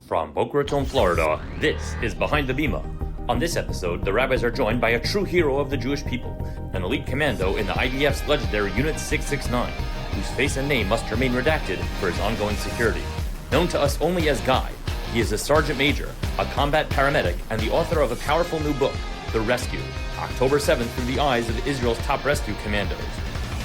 From Boca Raton, Florida, this is Behind the Bima. On this episode, the rabbis are joined by a true hero of the Jewish people, an elite commando in the IDF's legendary Unit 669, whose face and name must remain redacted for his ongoing security. Known to us only as Guy, he is a sergeant major, a combat paramedic, and the author of a powerful new book, The Rescue, October 7th through the eyes of Israel's top rescue commandos.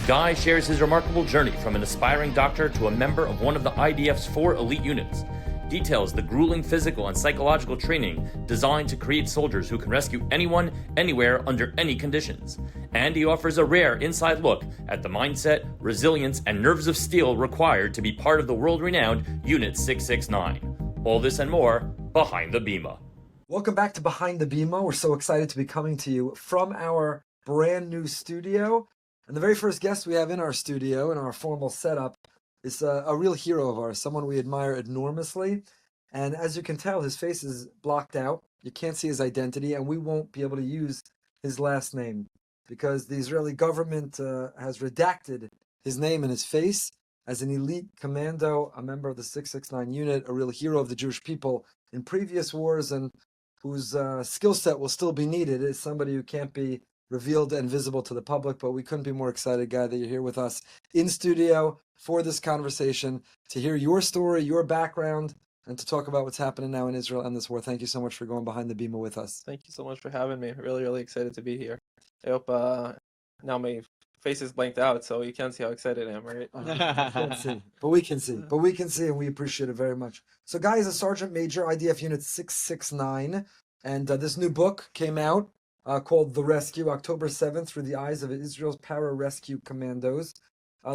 Guy shares his remarkable journey from an aspiring doctor to a member of one of the IDF's 4 elite units, details the grueling physical and psychological training designed to create soldiers who can rescue anyone, anywhere, under any conditions. And he offers a rare inside look at the mindset, resilience, and nerves of steel required to be part of the world-renowned Unit 669. All this and more, Behind the Bima. Welcome back to Behind the Bima. We're so excited to be coming to you from our brand new studio. And the very first guest we have in our studio, in our formal setup, is a real hero of ours, someone we admire enormously. And as you can tell, his face is blocked out. You can't see his identity, and we won't be able to use his last name because the Israeli government has redacted his name and his face. As an elite commando, a member of the 669 unit, a real hero of the Jewish people in previous wars, and whose skill set will still be needed, is somebody who can't be revealed and visible to the public. But we couldn't be more excited, Guy, that you're here with us in studio for this conversation, to hear your story, your background, and to talk about what's happening now in Israel and this war. Thank you so much for going behind the Bima with us. Thank you so much for having me. Really excited to be here. I hope now my face is blanked out, so you can't see how excited I am, right? I can't see, but we can see. But we can see, and we appreciate it very much. So Guy is a sergeant major, IDF Unit 669, and this new book came out called The Rescue, October 7th, through the eyes of Israel's para-rescue commandos.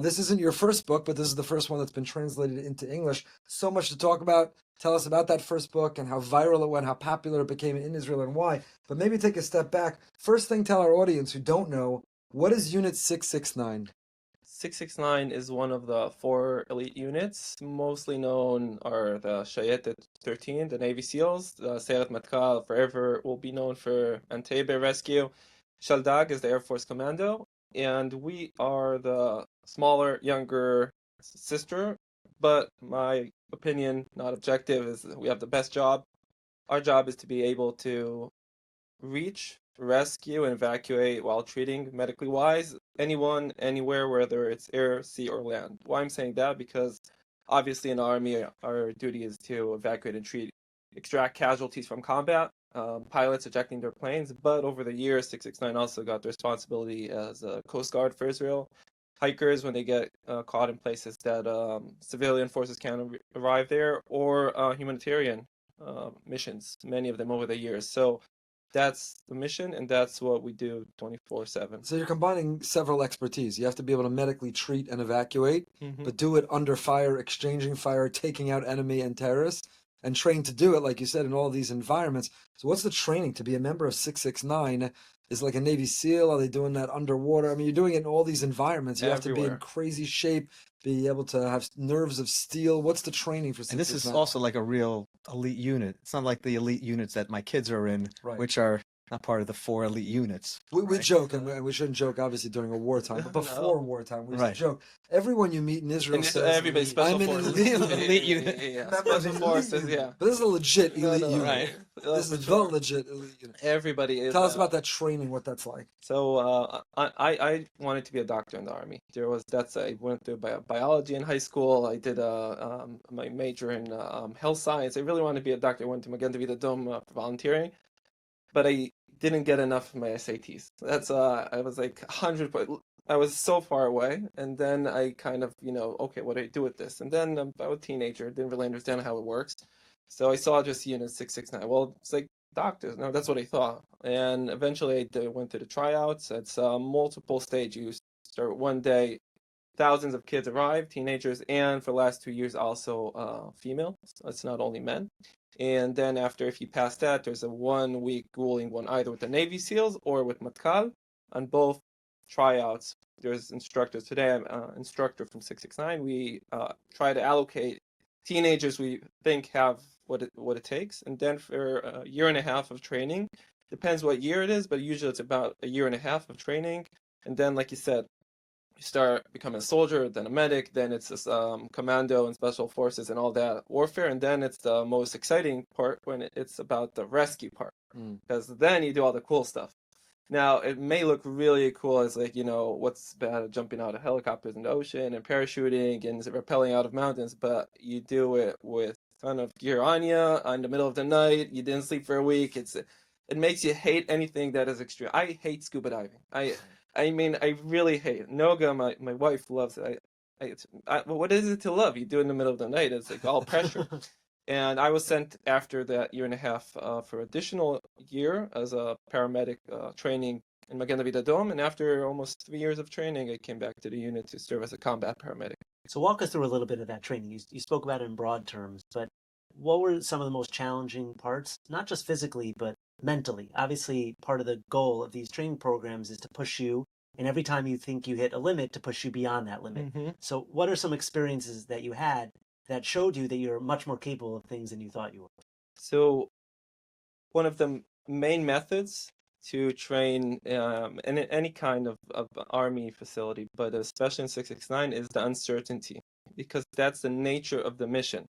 This isn't your first book, but this is the first one that's been translated into English. So much to talk about. Tell us about that first book and how viral it went, how popular it became in Israel, and why. But maybe take a step back. First thing, tell our audience who don't know, what is Unit 669? 669 is one of the 4 elite units. Mostly known are the Shayetet 13, the Navy SEALs. The Sayeret Matkal forever will be known for Entebbe Rescue. Shaldag is the Air Force Commando. And we are the smaller, younger sister. But my opinion, not objective, is that we have the best job. Our job is to be able to reach, rescue, and evacuate while treating, medically wise, anyone, anywhere, whether it's air, sea, or land. Why I'm saying that? Because obviously in the Army, our duty is to evacuate and treat, extract casualties from combat, pilots ejecting their planes. But over the years, 669 also got the responsibility as a Coast Guard for Israel. Hikers, when they get caught in places that civilian forces can't arrive there, or humanitarian missions, many of them over the years. So that's the mission, and that's what we do 24/7. So you're combining several expertise. You have to be able to medically treat and evacuate, but do it under fire, exchanging fire, taking out enemy and terrorists, and trained to do it, like you said, in all these environments. So what's the training to be a member of 669? Is like a Navy SEAL? Are they doing that underwater? I mean, you're doing it in all these environments. You have to be in crazy shape, be able to have nerves of steel. What's the training for 669? And this is also like a real elite unit. It's not like the elite units that my kids are in, which are not part of the 4 elite units. We joke, and we shouldn't joke, obviously, during a wartime, but before wartime, we used to joke. Everyone you meet in Israel says, everybody's special I'm in an elite unit. Special forces, yeah. But this is a legit elite unit. Right. This is the legit elite unit. Everybody is. Tell us about that training, what that's like. So I wanted to be a doctor in the Army. I went through biology in high school. I did my major in health science. I really wanted to be a doctor. I went to Magen David Adom for volunteering, but I didn't get enough of my SATs. That's I was like 100. I was so far away, and then I kind of okay, what do I do with this? And then I was a teenager, didn't really understand how it works. So I saw just Unit 669. Well, it's like doctors. No, that's what I thought. And eventually I went to the tryouts. It's multiple stage. You start one day, thousands of kids arrive, teenagers, and for the last 2 years also female. So it's not only men. And then after, if you pass that, there's a 1-week grueling one, either with the Navy SEALs or with Matkal. On both tryouts, there's instructors. Today I'm an instructor from 669. We try to allocate teenagers we think have what it takes, and then for a year and a half of training. Depends what year it is, but usually it's about a year and a half of training. And then, like you said, you start becoming a soldier, then a medic, then it's this, commando and special forces and all that warfare, and then it's the most exciting part when it's about the rescue part, because then you do all the cool stuff. Now, it may look really cool as like, what's bad at jumping out of helicopters in the ocean and parachuting and rappelling out of mountains, but you do it with a ton of gear on you in the middle of the night. You didn't sleep for a week. It makes you hate anything that is extreme. I hate scuba diving. I mean, I really hate it. Noga, my wife, loves it. What is it to love? You do it in the middle of the night. It's like all pressure. And I was sent after that year and a half for additional year as a paramedic training in Magen David Adom. And after almost 3 years of training, I came back to the unit to serve as a combat paramedic. So walk us through a little bit of that training. You spoke about it in broad terms, but what were some of the most challenging parts, not just physically, but mentally? Obviously, part of the goal of these training programs is to push you, and every time you think you hit a limit, to push you beyond that limit. So what are some experiences that you had that showed you that you're much more capable of things than you thought you were? So one of the main methods to train in any kind of army facility, but especially in 669, is the uncertainty, because that's the nature of the mission.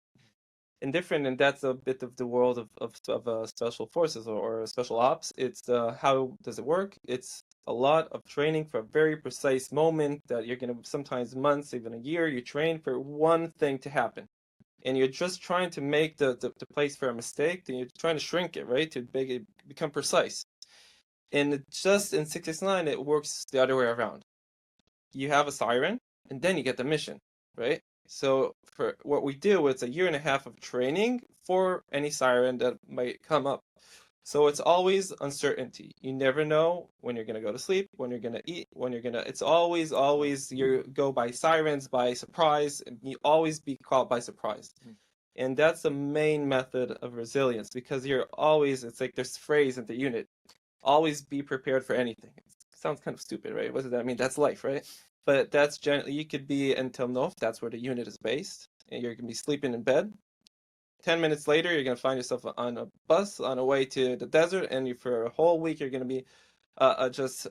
And that's a bit of the world of special forces or special ops. It's how does it work? It's a lot of training for a very precise moment that you're going to, sometimes months, even a year, you train for one thing to happen. And you're just trying to make the place for a mistake, and you're trying to shrink it, right, to make it become precise. And just in 669, it works the other way around. You have a siren, and then you get the mission, right? So for what we do, it's a year and a half of training for any siren that might come up. So it's always uncertainty. You never know when you're going to go to sleep, when you're going to eat, it's always you go by sirens, by surprise, and you always be caught by surprise. And that's the main method of resilience, because it's like this phrase in the unit, always be prepared for anything. It sounds kind of stupid, right? What does that mean? That's life, right? But that's generally, you could be in Tel Nof, that's where the unit is based, and you're going to be sleeping in bed. 10 minutes later, you're going to find yourself on a bus on a way to the desert, and for a whole week, you're going to be just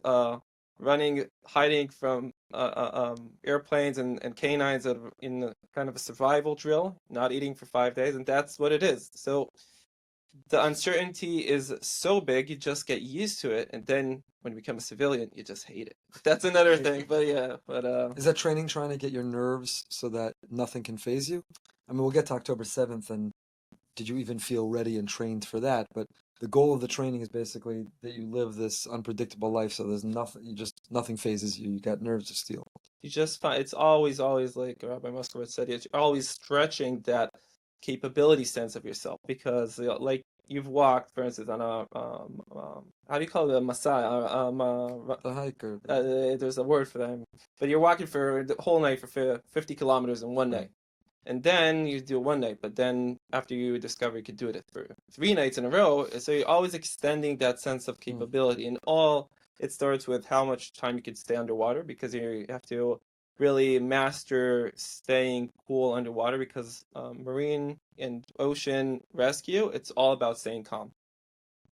running, hiding from airplanes and canines in kind of a survival drill, not eating for 5 days, and that's what it is. So the uncertainty is so big, you just get used to it, and then when you become a civilian, you just hate it. That's another thing, but yeah. Is that training trying to get your nerves so that nothing can phase you? I mean, we'll get to October 7th, and did you even feel ready and trained for that? But the goal of the training is basically that you live this unpredictable life, so there's nothing phases you. You got nerves of steel. You just find it's always like Rabbi Moskowitz said, you're always stretching that capability sense of yourself, because like you've walked, for instance, on a how do you call it, a Masai? The hiker. There's a word for that, but you're walking for the whole night for 50 kilometers in one night, and then you do it one night, but then after you discover you could do it for 3 nights in a row, so you're always extending that sense of capability, and all it starts with how much time you could stay underwater, because you have to really master staying cool underwater, because marine and ocean rescue, it's all about staying calm.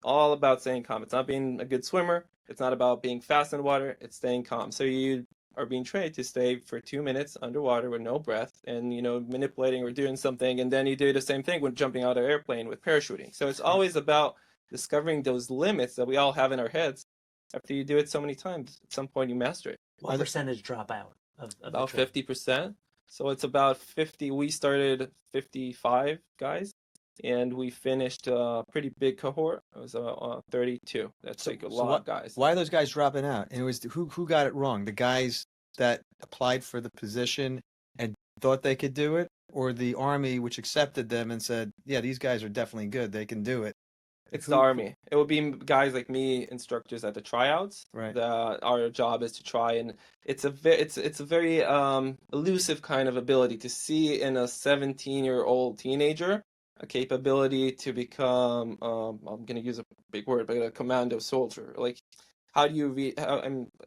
All about staying calm. It's not being a good swimmer. It's not about being fast in the water. It's staying calm. So you are being trained to stay for 2 minutes underwater with no breath, and manipulating or doing something, and then you do the same thing when jumping out of an airplane with parachuting. So it's always about discovering those limits that we all have in our heads. After you do it so many times, at some point you master it. What percentage drop out? About 50%. So it's about 50. We started 55 guys, and we finished a pretty big cohort. It was 32. That's like a lot of guys. Why are those guys dropping out? And it was who got it wrong? The guys that applied for the position and thought they could do it, or the Army, which accepted them and said, "Yeah, these guys are definitely good. They can do it." It's the Army. It would be guys like me, instructors at the tryouts. Right. Our job is to try, and it's a very elusive kind of ability to see in a 17-year-old teenager a capability to become. I'm going to use a big word, but a commando soldier. Like, how do you read?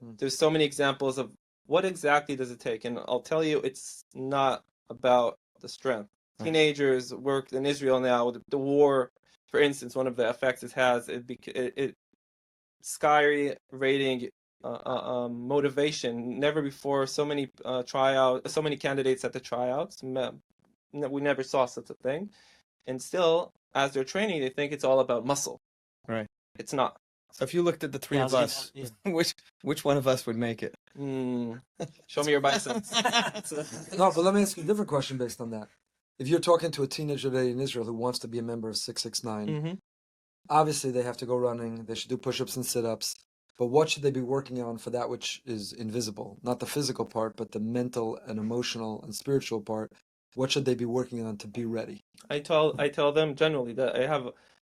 There's so many examples of what exactly does it take, and I'll tell you, it's not about the strength. Right. Teenagers work in Israel now. The war. For instance, one of the effects it has, it sky rating motivation. Never before so many so many candidates at the tryouts. We never saw such a thing. And still, as they're training, they think it's all about muscle. Right. It's not. So if you looked at the three Yeah, I of was us, gonna- which one of us would make it? Show me your biceps. No, but let me ask you a different question based on that. If you're talking to a teenager today in Israel who wants to be a member of 669, Mm-hmm. obviously they have to go running, they should do push-ups and sit-ups, but what should they be working on for that which is invisible? Not the physical part, but the mental and emotional and spiritual part. What should they be working on to be ready? I tell them generally that I have,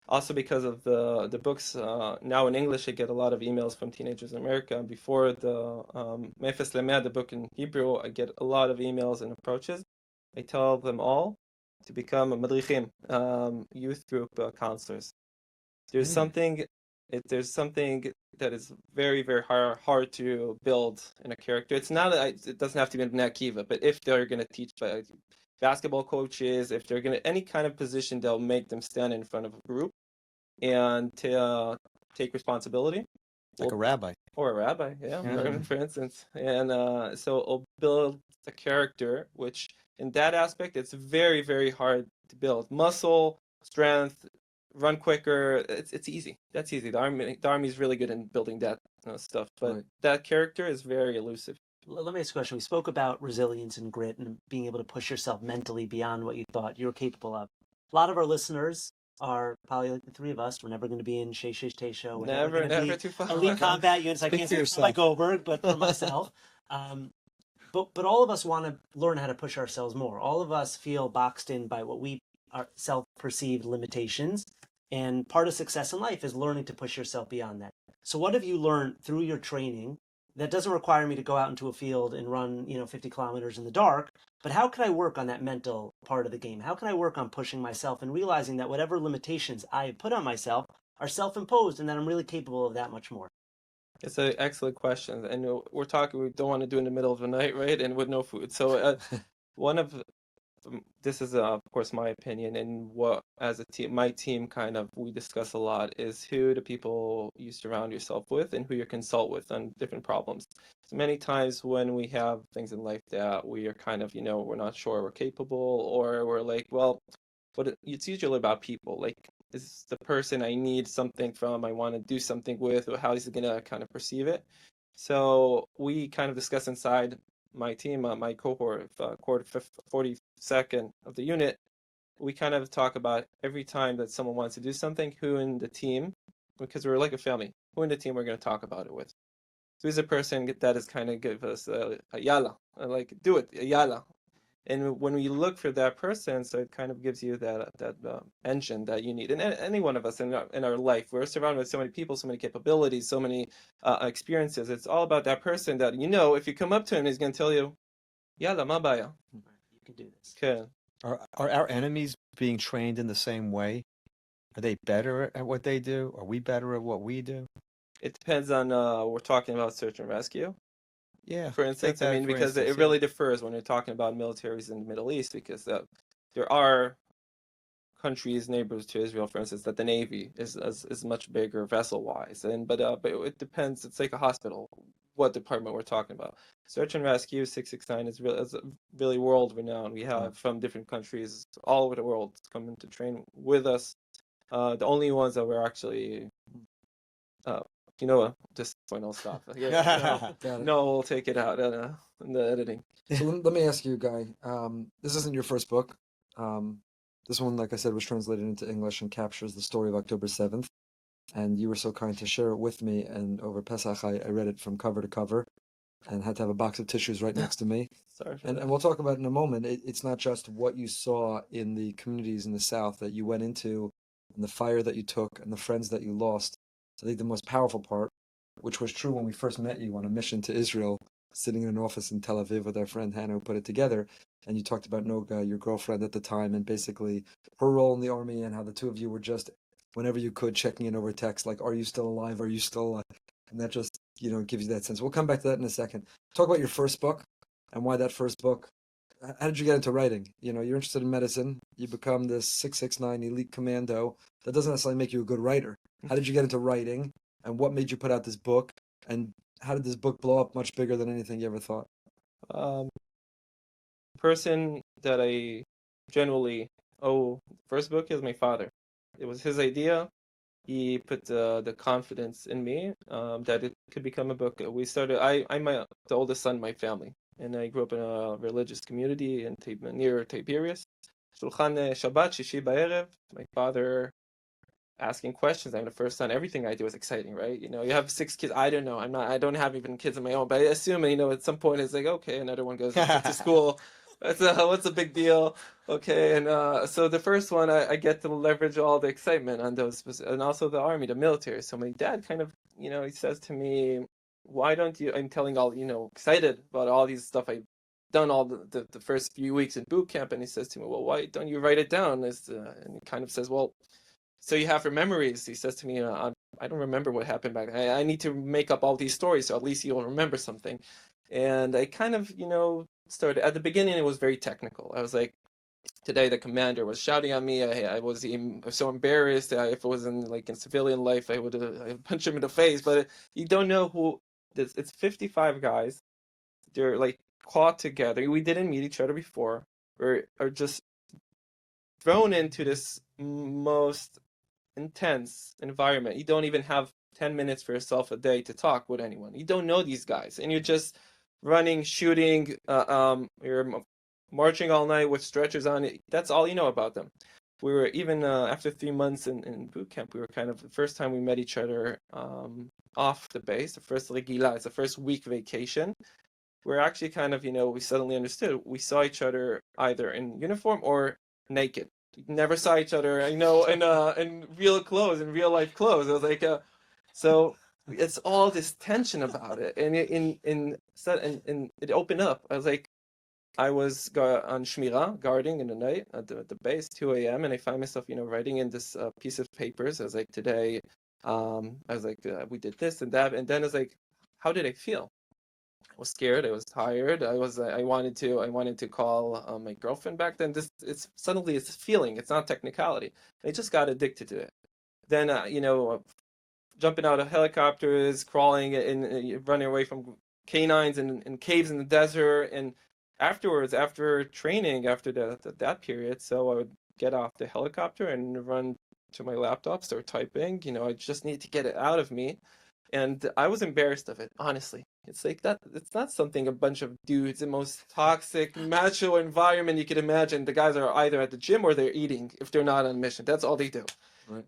also because of the books now in English, I get a lot of emails from teenagers in America. Before the Mefes Lemeh, the book in Hebrew, I get a lot of emails and approaches. I tell them all to become a madrichim, youth group counselors. There's something that is very, very hard to build in a character. It's not it doesn't have to be in Bnei Akiva, but if they're going to teach basketball coaches, if they're going to any kind of position, they'll make them stand in front of a group and take responsibility. Like a rabbi. Or a rabbi, Yeah. for instance. And so it'll build a character, which in that aspect, it's very, very hard to build. Muscle, strength, run quicker. It's easy. That's easy. The army is really good in building that stuff. But Right. that character is very elusive. Let me ask you a question. We spoke about resilience and grit and being able to push yourself mentally beyond what you thought you were capable of. A lot of our listeners are probably like the three of us. We're never going to be in Sheishish Teisha. We're Never gonna too far. be elite combat units. I Speak can't for say yourself. like Goldberg, but for myself. But all of us want to learn how to push ourselves more. All of us feel boxed in by what we are self-perceived limitations. And part of success in life is learning to push yourself beyond that. So what have you learned through your training that doesn't require me to go out into a field and run, 50 kilometers in the dark, but how can I work on that mental part of the game? How can I work on pushing myself and realizing that whatever limitations I put on myself are self-imposed and that I'm really capable of that much more? It's an excellent question. And we don't want to do it in the middle of the night, right? And with no food. So this is of course my opinion, and what as a team, my team we discuss a lot is who the people you surround yourself with and who you consult with on different problems. So many times when we have things in life that we are we're not sure we're capable, or we're like, well, but it's usually about people. Like, is the person I need something from, I want to do something with, or how is he gonna kind of perceive it? So we kind of discuss inside my team, my cohort, quarter 42nd of the unit. We kind of talk about every time that someone wants to do something, who in the team, because we're like a family, who in the team we're going to talk about it with. So who's a person that is kind of give us a yalla, like do it, a yalla. And when we look for that person, so it kind of gives you that engine that you need. And any one of us in our life, we're surrounded with so many people, so many capabilities, so many experiences. It's all about that person that, if you come up to him, he's going to tell you, Yalla, ma baya. You can do this. Okay. Are our enemies being trained in the same way? Are they better at what they do? Are we better at what we do? It depends on, we're talking about search and rescue. Yeah. For instance, that, for because instance, it really differs when you're talking about militaries in the Middle East, because there are countries, neighbors to Israel, for instance, that the Navy is much bigger vessel-wise, but it depends. It's like a hospital, what department we're talking about. Search and rescue 669 is really world-renowned. We have from different countries all over the world coming to train with us. The only ones that we're actually just point, I'll stop. No, we'll take it out in the editing. So let me ask you, Guy. This isn't your first book. This one, like I said, was translated into English and captures the story of October 7th. And you were so kind to share it with me. And over Pesach, I read it from cover to cover and had to have a box of tissues right next to me. Sorry for And we'll talk about it in a moment. It's not just what you saw in the communities in the South that you went into, and the fire that you took, and the friends that you lost. I think the most powerful part, which was true when we first met you on a mission to Israel, sitting in an office in Tel Aviv with our friend Hannah, who put it together, and you talked about Noga, your girlfriend at the time, and basically her role in the army, and how the two of you were just, whenever you could, checking in over text, like, are you still alive? Are you still alive? And that just, gives you that sense. We'll come back to that in a second. Talk about your first book and why that first book. How did you get into writing? You're interested in medicine. You become this 669 elite commando. That doesn't necessarily make you a good writer. How did you get into writing? And what made you put out this book? And how did this book blow up much bigger than anything you ever thought? Um, person that I generally owe the first book is my father. It was his idea. He put the confidence in me that it could become a book. I'm the oldest son in my family, and I grew up in a religious community near Tiberias. Shulchan Shabbat, Shishi Ba'erev. My father asking questions. I'm the first son. Everything I do is exciting, right? You know, you have 6 kids. I don't know. I don't have even kids of my own, but I assume, you know, at some point it's like, okay, another one goes to school. What's a big deal? Okay. And so the first one, I get to leverage all the excitement on those, and also the army, the military. So my dad kind of, you know, he says to me, why don't you, I'm telling all, you know, excited about all these stuff I've done all the first few weeks in boot camp. And he says to me, well, why don't you write it down? And he kind of says, well, so you have your memories. He says to me, I don't remember what happened back then. I need to make up all these stories, so at least you'll remember something. And I kind of, you know, started, at the beginning, it was very technical. I was like, today the commander was shouting at me. I was so embarrassed. If it was in civilian life, I would punch him in the face. But you don't know who, it's 55 guys. They're like caught together. We didn't meet each other before. Are just thrown into this most intense environment. You don't even have 10 minutes for yourself a day to talk with anyone. You don't know these guys, and you're just running, shooting, you're marching all night with stretchers on it. That's all you know about them. We were even after 3 months in boot camp, we were kind of the first time we met each other off the base, the first Legila, it's the first week vacation. We're actually kind of, you know, we suddenly understood. We saw each other either in uniform or naked. We never saw each other, you know, in real clothes, in real life clothes. It was like, so it's all this tension about it, and it opened up. I was like, I was on Shmira, guarding in the night at the base, 2 a.m., and I find myself, you know, writing in this piece of papers. I was like, today, we did this and that, and then I was like, how did I feel? I was scared. I was tired. I wanted to call my girlfriend back then. It's suddenly it's feeling. It's not technicality. I just got addicted to it. Then you know, jumping out of helicopters, crawling and running away from canines and caves in the desert. And afterwards, after training, after that period, so I would get off the helicopter and run to my laptop, start typing. You know, I just need to get it out of me. And I was embarrassed of it, honestly. It's like that. It's not something a bunch of dudes, the most toxic, macho environment you could imagine. The guys are either at the gym or they're eating if they're not on mission. That's all they do, Right.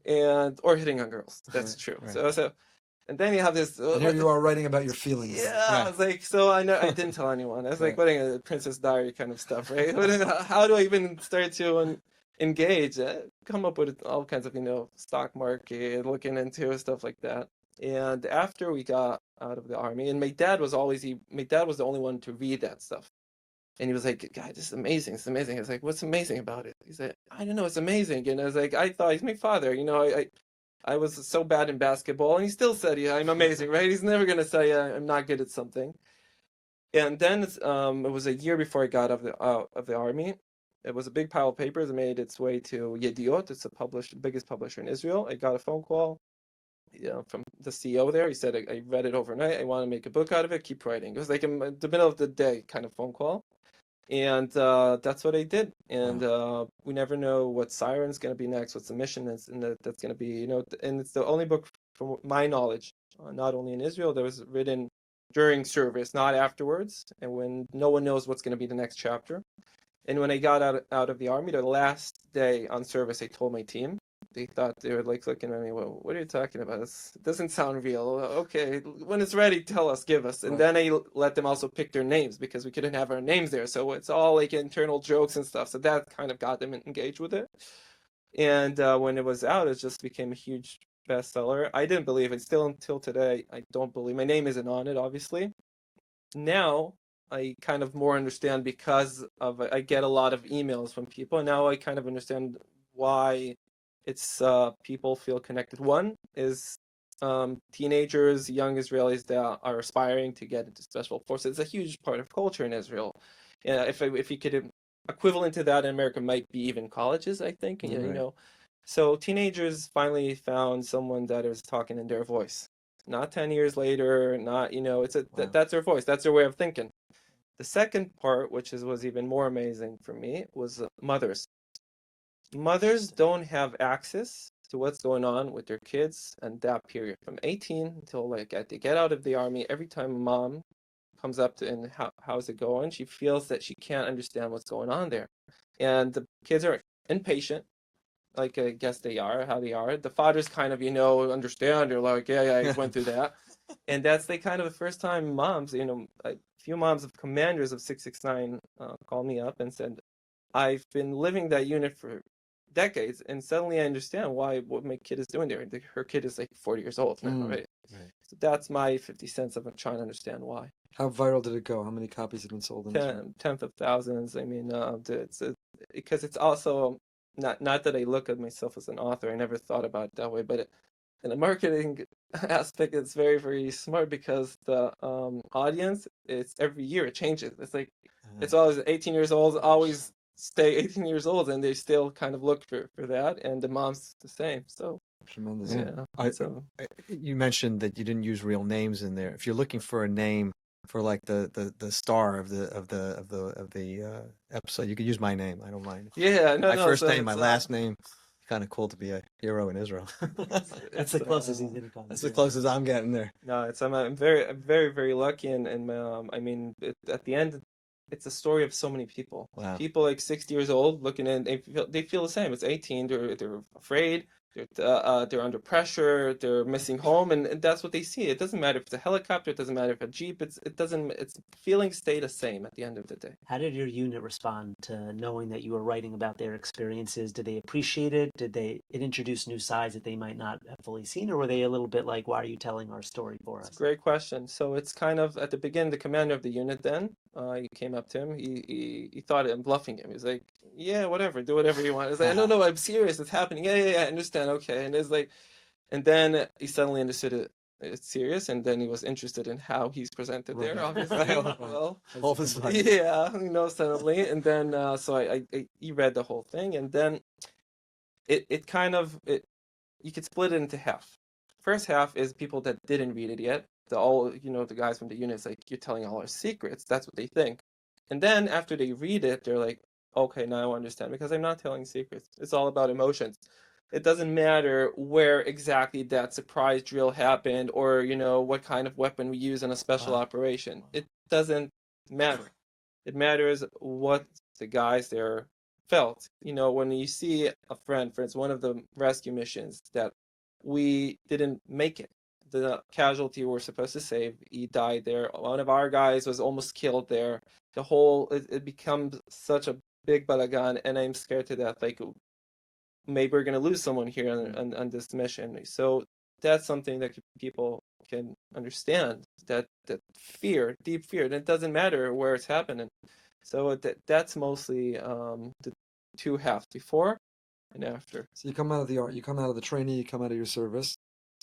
or hitting on girls. That's Right. true. Right. So, and then you have this. And here you are writing about your feelings. Yeah, I was like, so I know I didn't tell anyone. I was like, Right. what a Princess Diary kind of stuff, right? How do I even start to engage? Come up with all kinds of, you know, stock market, looking into stuff like that. And after we got out of the army, and my dad was the only one to read that stuff. And he was like, God, this is amazing. It's amazing. I was like, what's amazing about it? He said, I don't know, it's amazing. And I was like, I thought he's my father. You know, I was so bad in basketball, and he still said, yeah, I'm amazing, right? He's never going to say I'm not good at something. And then it was a year before I got out of the army. It was a big pile of papers. It made its way to Yediot. It's the biggest publisher in Israel. I got a phone call, you know, from the CEO there. He said, I read it overnight. I want to make a book out of it. Keep writing. It was like in the middle of the day kind of phone call. And that's what I did. And we never know what Siren's going to be next, what's the mission is, and that's going to be, you know, and it's the only book, from my knowledge, not only in Israel, that was written during service, not afterwards, and when no one knows what's going to be the next chapter. And when I got out of the army, the last day on service, I told my team. They thought, they were like looking at me, well, what are you talking about? It doesn't sound real. Okay, when it's ready, tell us, give us. And then I let them also pick their names, because we couldn't have our names there. So it's all like internal jokes and stuff. So that kind of got them engaged with it. And when it was out, it just became a huge bestseller. I didn't believe it. Still until today, I don't believe. My name isn't on it, obviously. Now, I kind of more understand, because of I get a lot of emails from people. And now I kind of understand why it's people feel connected. One is teenagers, young Israelis that are aspiring to get into special forces. It's a huge part of culture in Israel. Yeah, if you could equivalent to that in America, might be even colleges, I think. You know, so teenagers finally found someone that is talking in their voice. not 10 years later, not, Wow. that's their voice, that's their way of thinking. The second part, which was even more amazing for me, was mothers. Mothers don't have access to what's going on with their kids and that period from 18 until like they get out of the army. Every time a mom comes up to and how's it going, she feels that she can't understand what's going on there, and the kids are impatient, like I guess they are how they are. The fathers kind of understand. They're like, yeah, I went through that, and that's the kind of the first time moms, a few moms of commanders of 669 called me up and said, I've been living that unit for decades, and suddenly I understand what my kid is doing there. Her kid is like 40 years old now, right? Right. So that's my 50 cents of trying to understand why. How viral did it go? How many copies have been sold? Tenth of thousands. I mean, because it's also not that I look at myself as an author. I never thought about it that way, but in the marketing aspect, it's very, very smart because the audience, it's every year it changes. It's like it's always 18 years old, always stay 18 years old, and they still kind of look for that, and the mom's the same. So Tremendous. yeah. You mentioned that you didn't use real names in there. If you're looking for a name for like the star of the episode, you could use my name. I don't mind. Yeah, My first name, my last name. Kind of cool to be a hero in Israel. That's the closest he's gonna come. That's the closest I'm getting there. No, I'm very, very, very lucky, and I mean, at the end, it's a story of so many people. Wow. People like 60 years old looking in, they feel the same. It's 18. They're afraid. They're under pressure. They're missing home, and that's what they see. It doesn't matter if it's a helicopter. It doesn't matter if a jeep. It's feelings stay the same at the end of the day. How did your unit respond to knowing that you were writing about their experiences? Did they appreciate it? Did it introduce new sides that they might not have fully seen, or were they a little bit like, "Why are you telling our story for us?" Great question. So it's kind of at the beginning, the commander of the unit then, he came up to him. He thought I'm bluffing him. He's like, yeah, whatever, do whatever you want. He's like, no, I'm serious. It's happening. Yeah, I understand. Okay. And it's like, and then he suddenly understood it's serious, and then he was interested in how he's presented there, obviously. Well, all of a sudden. yeah, suddenly. And then, so he read the whole thing, and then it kind of, you could split it into half. First half is people that didn't read it yet. The guys from the unit, it's like, you're telling all our secrets. That's what they think. And then after they read it, they're like, okay, now I understand, because I'm not telling secrets. It's all about emotions. It doesn't matter where exactly that surprise drill happened, or, what kind of weapon we use in a special operation. It doesn't matter. It matters what the guys there felt. When you see a friend, for instance, one of the rescue missions that we didn't make it. The casualty we're supposed to save, he died there. One of our guys was almost killed there. It becomes such a big balagan, and I'm scared to death. Like, maybe we're going to lose someone here on this mission. So that's something that people can understand, that fear, deep fear. And it doesn't matter where it's happening. So that's mostly the two halves, before and after. So you come out of the training, you come out of your service,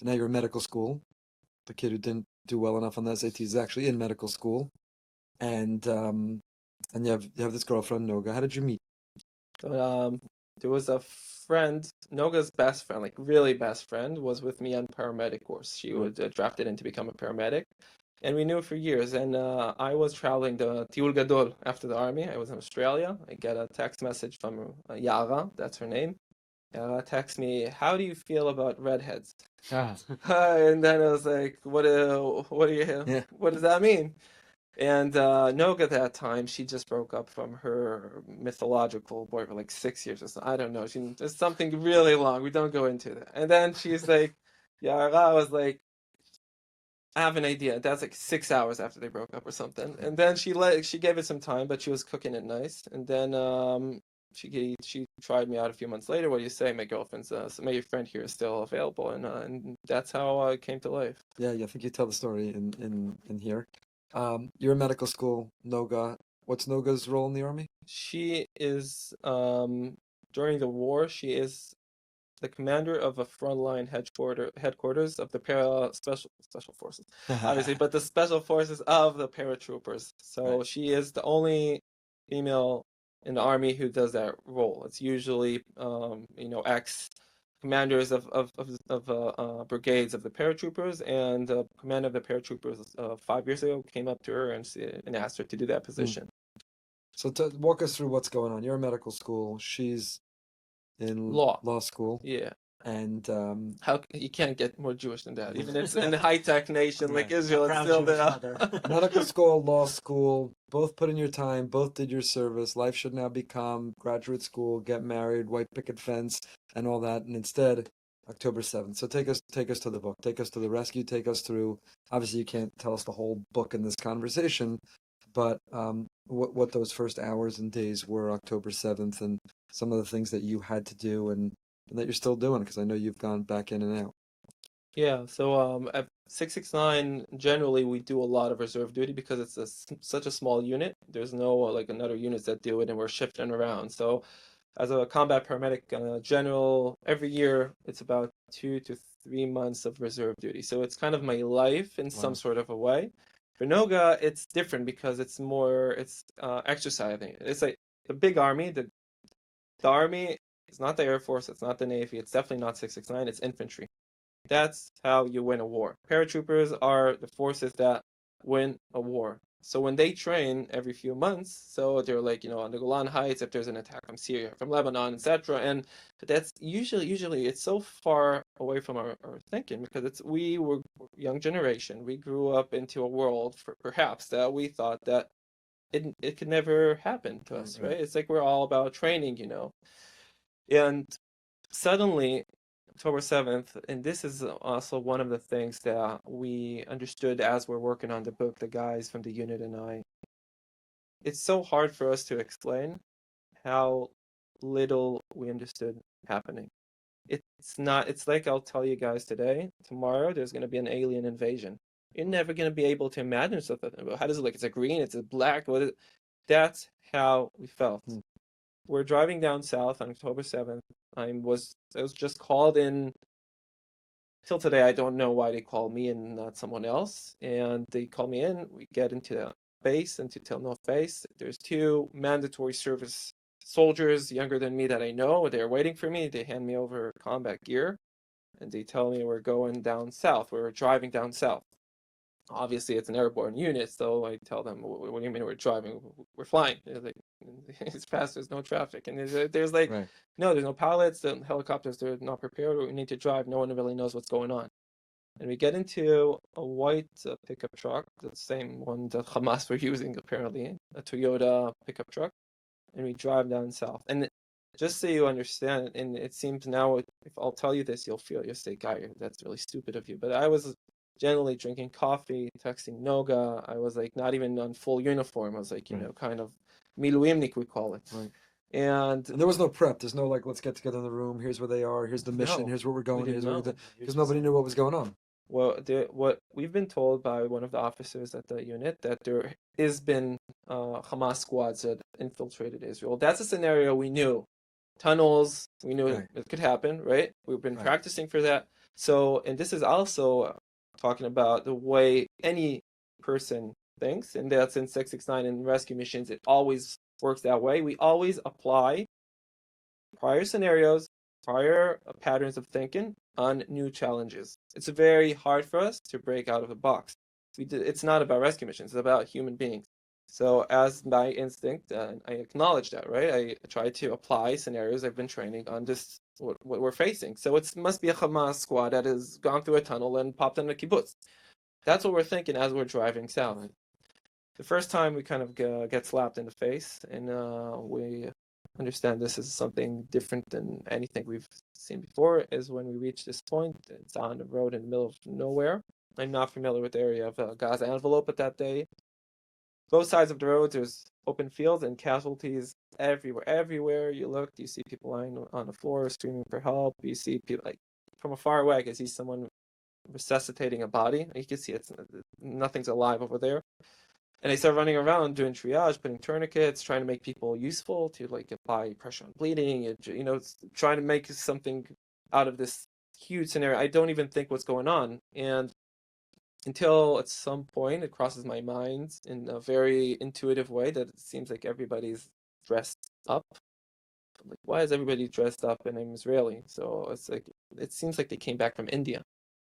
and now you're in medical school. The kid who didn't do well enough on the SAT is actually in medical school, and you have this girlfriend Noga. How did you meet? There was a friend, Noga's best friend, like really best friend, was with me on paramedic course. She was drafted in to become a paramedic, and we knew for years. And I was traveling the Tiul Gadol after the army. I was in Australia. I get a text message from Yara, that's her name. Texts me, how do you feel about redheads? And then I was like, what does that mean? And Noga at that time, she just broke up from her mythological boy for like 6 years or so. I don't know. There's something really long. We don't go into that. And then she's like, Yara was like, I have an idea. That's like 6 hours after they broke up or something. And then she gave it some time, but she was cooking it nice. And then she tried me out a few months later. What do you say? My girlfriend's my friend here is still available, and that's how it came to life. Yeah, I think you tell the story in here. You're in medical school, Noga. What's Noga's role in the army? She is during the war. She is the commander of a frontline headquarters of the special forces, obviously, but the special forces of the paratroopers. So Right. she is the only female in the army who does that role. It's usually ex commanders of brigades of the paratroopers, and the commander of the paratroopers 5 years ago came up to her and asked her to do that position. So walk us through what's going on. You're in medical school. She's in Law. school. Yeah. And How you can't get more Jewish than that. Even it's in a high-tech nation like Right. Israel, A it's proud still Jewish there. mother. medical school, law school, both put in your time, both did your service. Life should now become graduate school, get married, white picket fence, and all that. And instead, October 7th. So take us to the book. Take us to the rescue. Take us through. Obviously, you can't tell us the whole book in this conversation, but what those first hours and days were October 7th, and some of the things that you had to do and that you're still doing, because I know you've gone back in and out. Yeah, so at 669, generally we do a lot of reserve duty because it's such a small unit. There's no like another units that do it, and we're shifting around. So as a combat paramedic general, every year it's about 2 to 3 months of reserve duty. So it's kind of my life in some sort of a way. For Noga, it's different because it's exercising. It's like the big army. The army is not the Air Force. It's not the Navy. It's definitely not 669. It's infantry. That's how you win a war. Paratroopers are the forces that win a war. So when they train every few months, so they're like, on the Golan Heights, if there's an attack from Syria, from Lebanon, etc. And that's usually it's so far away from our thinking, because we were young generation. We grew up into a world, perhaps, that we thought that it could never happen to us, right? It's like we're all about training, And suddenly, October 7th, and this is also one of the things that we understood as we're working on the book, the guys from the unit and I. It's so hard for us to explain how little we understood happening. It's like I'll tell you guys today, tomorrow there's going to be an alien invasion. You're never going to be able to imagine something. How does it look? It's a green, it's a black. That's how we felt. We're driving down south on October 7th. I was just called in. Till today, I don't know why they called me and not someone else. And they call me in. We get into the base, into Tel North base. There's 2 mandatory service soldiers younger than me that I know. They're waiting for me. They hand me over combat gear, and they tell me we're going down south. We're driving down south. Obviously, it's an airborne unit, so I tell them, "What do you mean we're driving? We're flying." They're like, "It's fast. There's no traffic." And there's like, "No, there's no pilots. The helicopters, they're not prepared. We need to drive. No one really knows what's going on." And we get into a white pickup truck, the same one that Hamas were using apparently, a Toyota pickup truck, and we drive down south. And just so you understand, and it seems now, if I'll tell you this, you'll say, "Guy, that's really stupid of you." But I was generally drinking coffee, texting Noga. I was like not even on full uniform. I was like, kind of miluimnik, we call it. Right. And there was no prep. There's no like, let's get together in the room. Here's where they are. Here's the mission. Here's where we're going. Because nobody knew what was going on. Well, what we've been told by one of the officers at the unit, that there has been Hamas squads that infiltrated Israel. That's a scenario we knew. Tunnels, we knew it could happen, right? We've been practicing for that. So, and this is also talking about the way any person thinks, and that's in 669 and rescue missions. It always works that way. We always apply prior scenarios, prior patterns of thinking on new challenges. It's very hard for us to break out of the box. It's not about rescue missions, it's about human beings. So as my instinct, I acknowledge that, right? I try to apply scenarios I've been training on this, what we're facing. So it must be a Hamas squad that has gone through a tunnel and popped in a kibbutz. That's what we're thinking as we're driving south. The first time we kind of get slapped in the face, and we understand this is something different than anything we've seen before, is when we reach this point. It's on the road in the middle of nowhere. I'm not familiar with the area of Gaza envelope at that day. Both sides of the road, there's open fields and casualties everywhere. Everywhere you look, you see people lying on the floor screaming for help. You see people, like, from afar away, I can see someone resuscitating a body. You can see nothing's alive over there. And they start running around doing triage, putting tourniquets, trying to make people useful, to like apply pressure on bleeding, and, trying to make something out of this huge scenario. I don't even think what's going on. And until at some point it crosses my mind in a very intuitive way that it seems like everybody's dressed up, like, why is everybody dressed up and I'm Israeli? So it's like, it seems like they came back from India.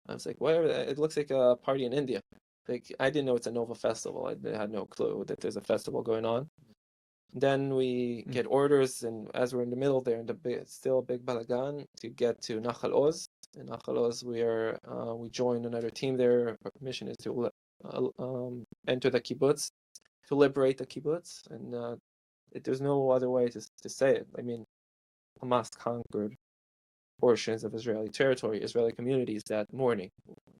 I was like, whatever, it looks like a party in India. Like, I didn't know it's a Nova festival. I had no clue that there's a festival going on. Then we get orders, and as we're in the middle there, still a big balagan to get to Nachal Oz. In Nachal Oz, we join another team there. Our mission is to enter the kibbutz, to liberate the kibbutz, and there's no other way to say it. I mean, Hamas conquered portions of Israeli territory, Israeli communities that morning.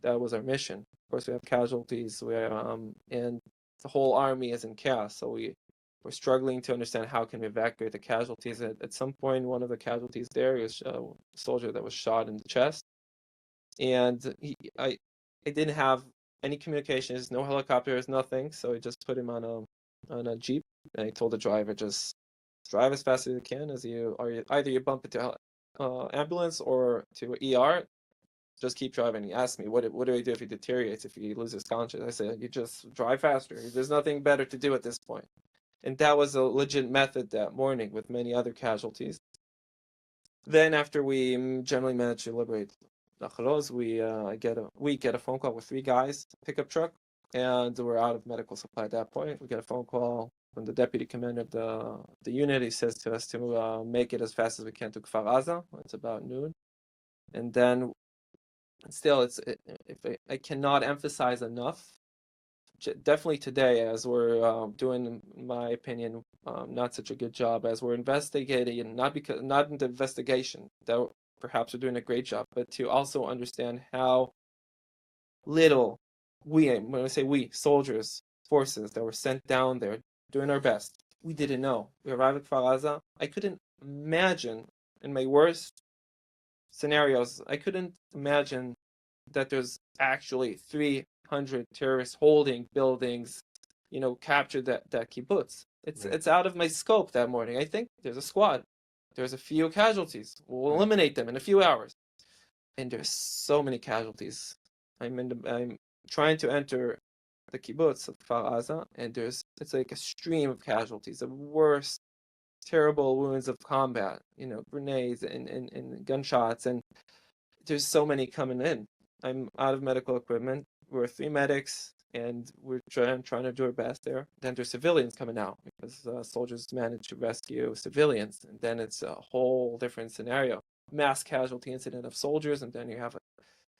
That was our mission. Of course, we have casualties, and the whole army is in chaos. So we're struggling to understand how can we evacuate the casualties. At some point, one of the casualties there is a soldier that was shot in the chest, and I didn't have any communications, no helicopters, nothing. So I just put him on a jeep, and I told the driver, just drive as fast as you can. Either you bump into ambulance or to ER. Just keep driving. He asked me, what do I do if he deteriorates, if he loses consciousness? I said, you just drive faster. There's nothing better to do at this point. And that was a legit method that morning with many other casualties. Then after we generally managed to liberate Nachal Oz, we get a phone call with 3 guys, pickup truck, and we're out of medical supply at that point. We get a phone call from the deputy commander of the unit. He says to us to make it as fast as we can to Kfar Aza. It's about noon. And then still, I cannot emphasize enough, definitely today, as we're doing, in my opinion, not such a good job, as we're investigating, not in the investigation, that perhaps we're doing a great job, but to also understand how little when I say we, soldiers, forces that were sent down there, doing our best, we didn't know. We arrived at Kfar Aza. I couldn't imagine, in my worst scenarios, I couldn't imagine that there's actually 300 terrorists holding buildings, captured that kibbutz. It's out of my scope that morning. I think there's a squad. There's a few casualties. We'll eliminate them in a few hours. And there's so many casualties. I'm trying to enter the kibbutz of Kfar Aza, and it's like a stream of casualties, the worst, terrible wounds of combat, grenades and gunshots, and there's so many coming in. I'm out of medical equipment. We're 3 medics, and we're trying to do our best there. Then there's civilians coming out, because soldiers manage to rescue civilians, and then it's a whole different scenario. Mass casualty incident of soldiers, and then you have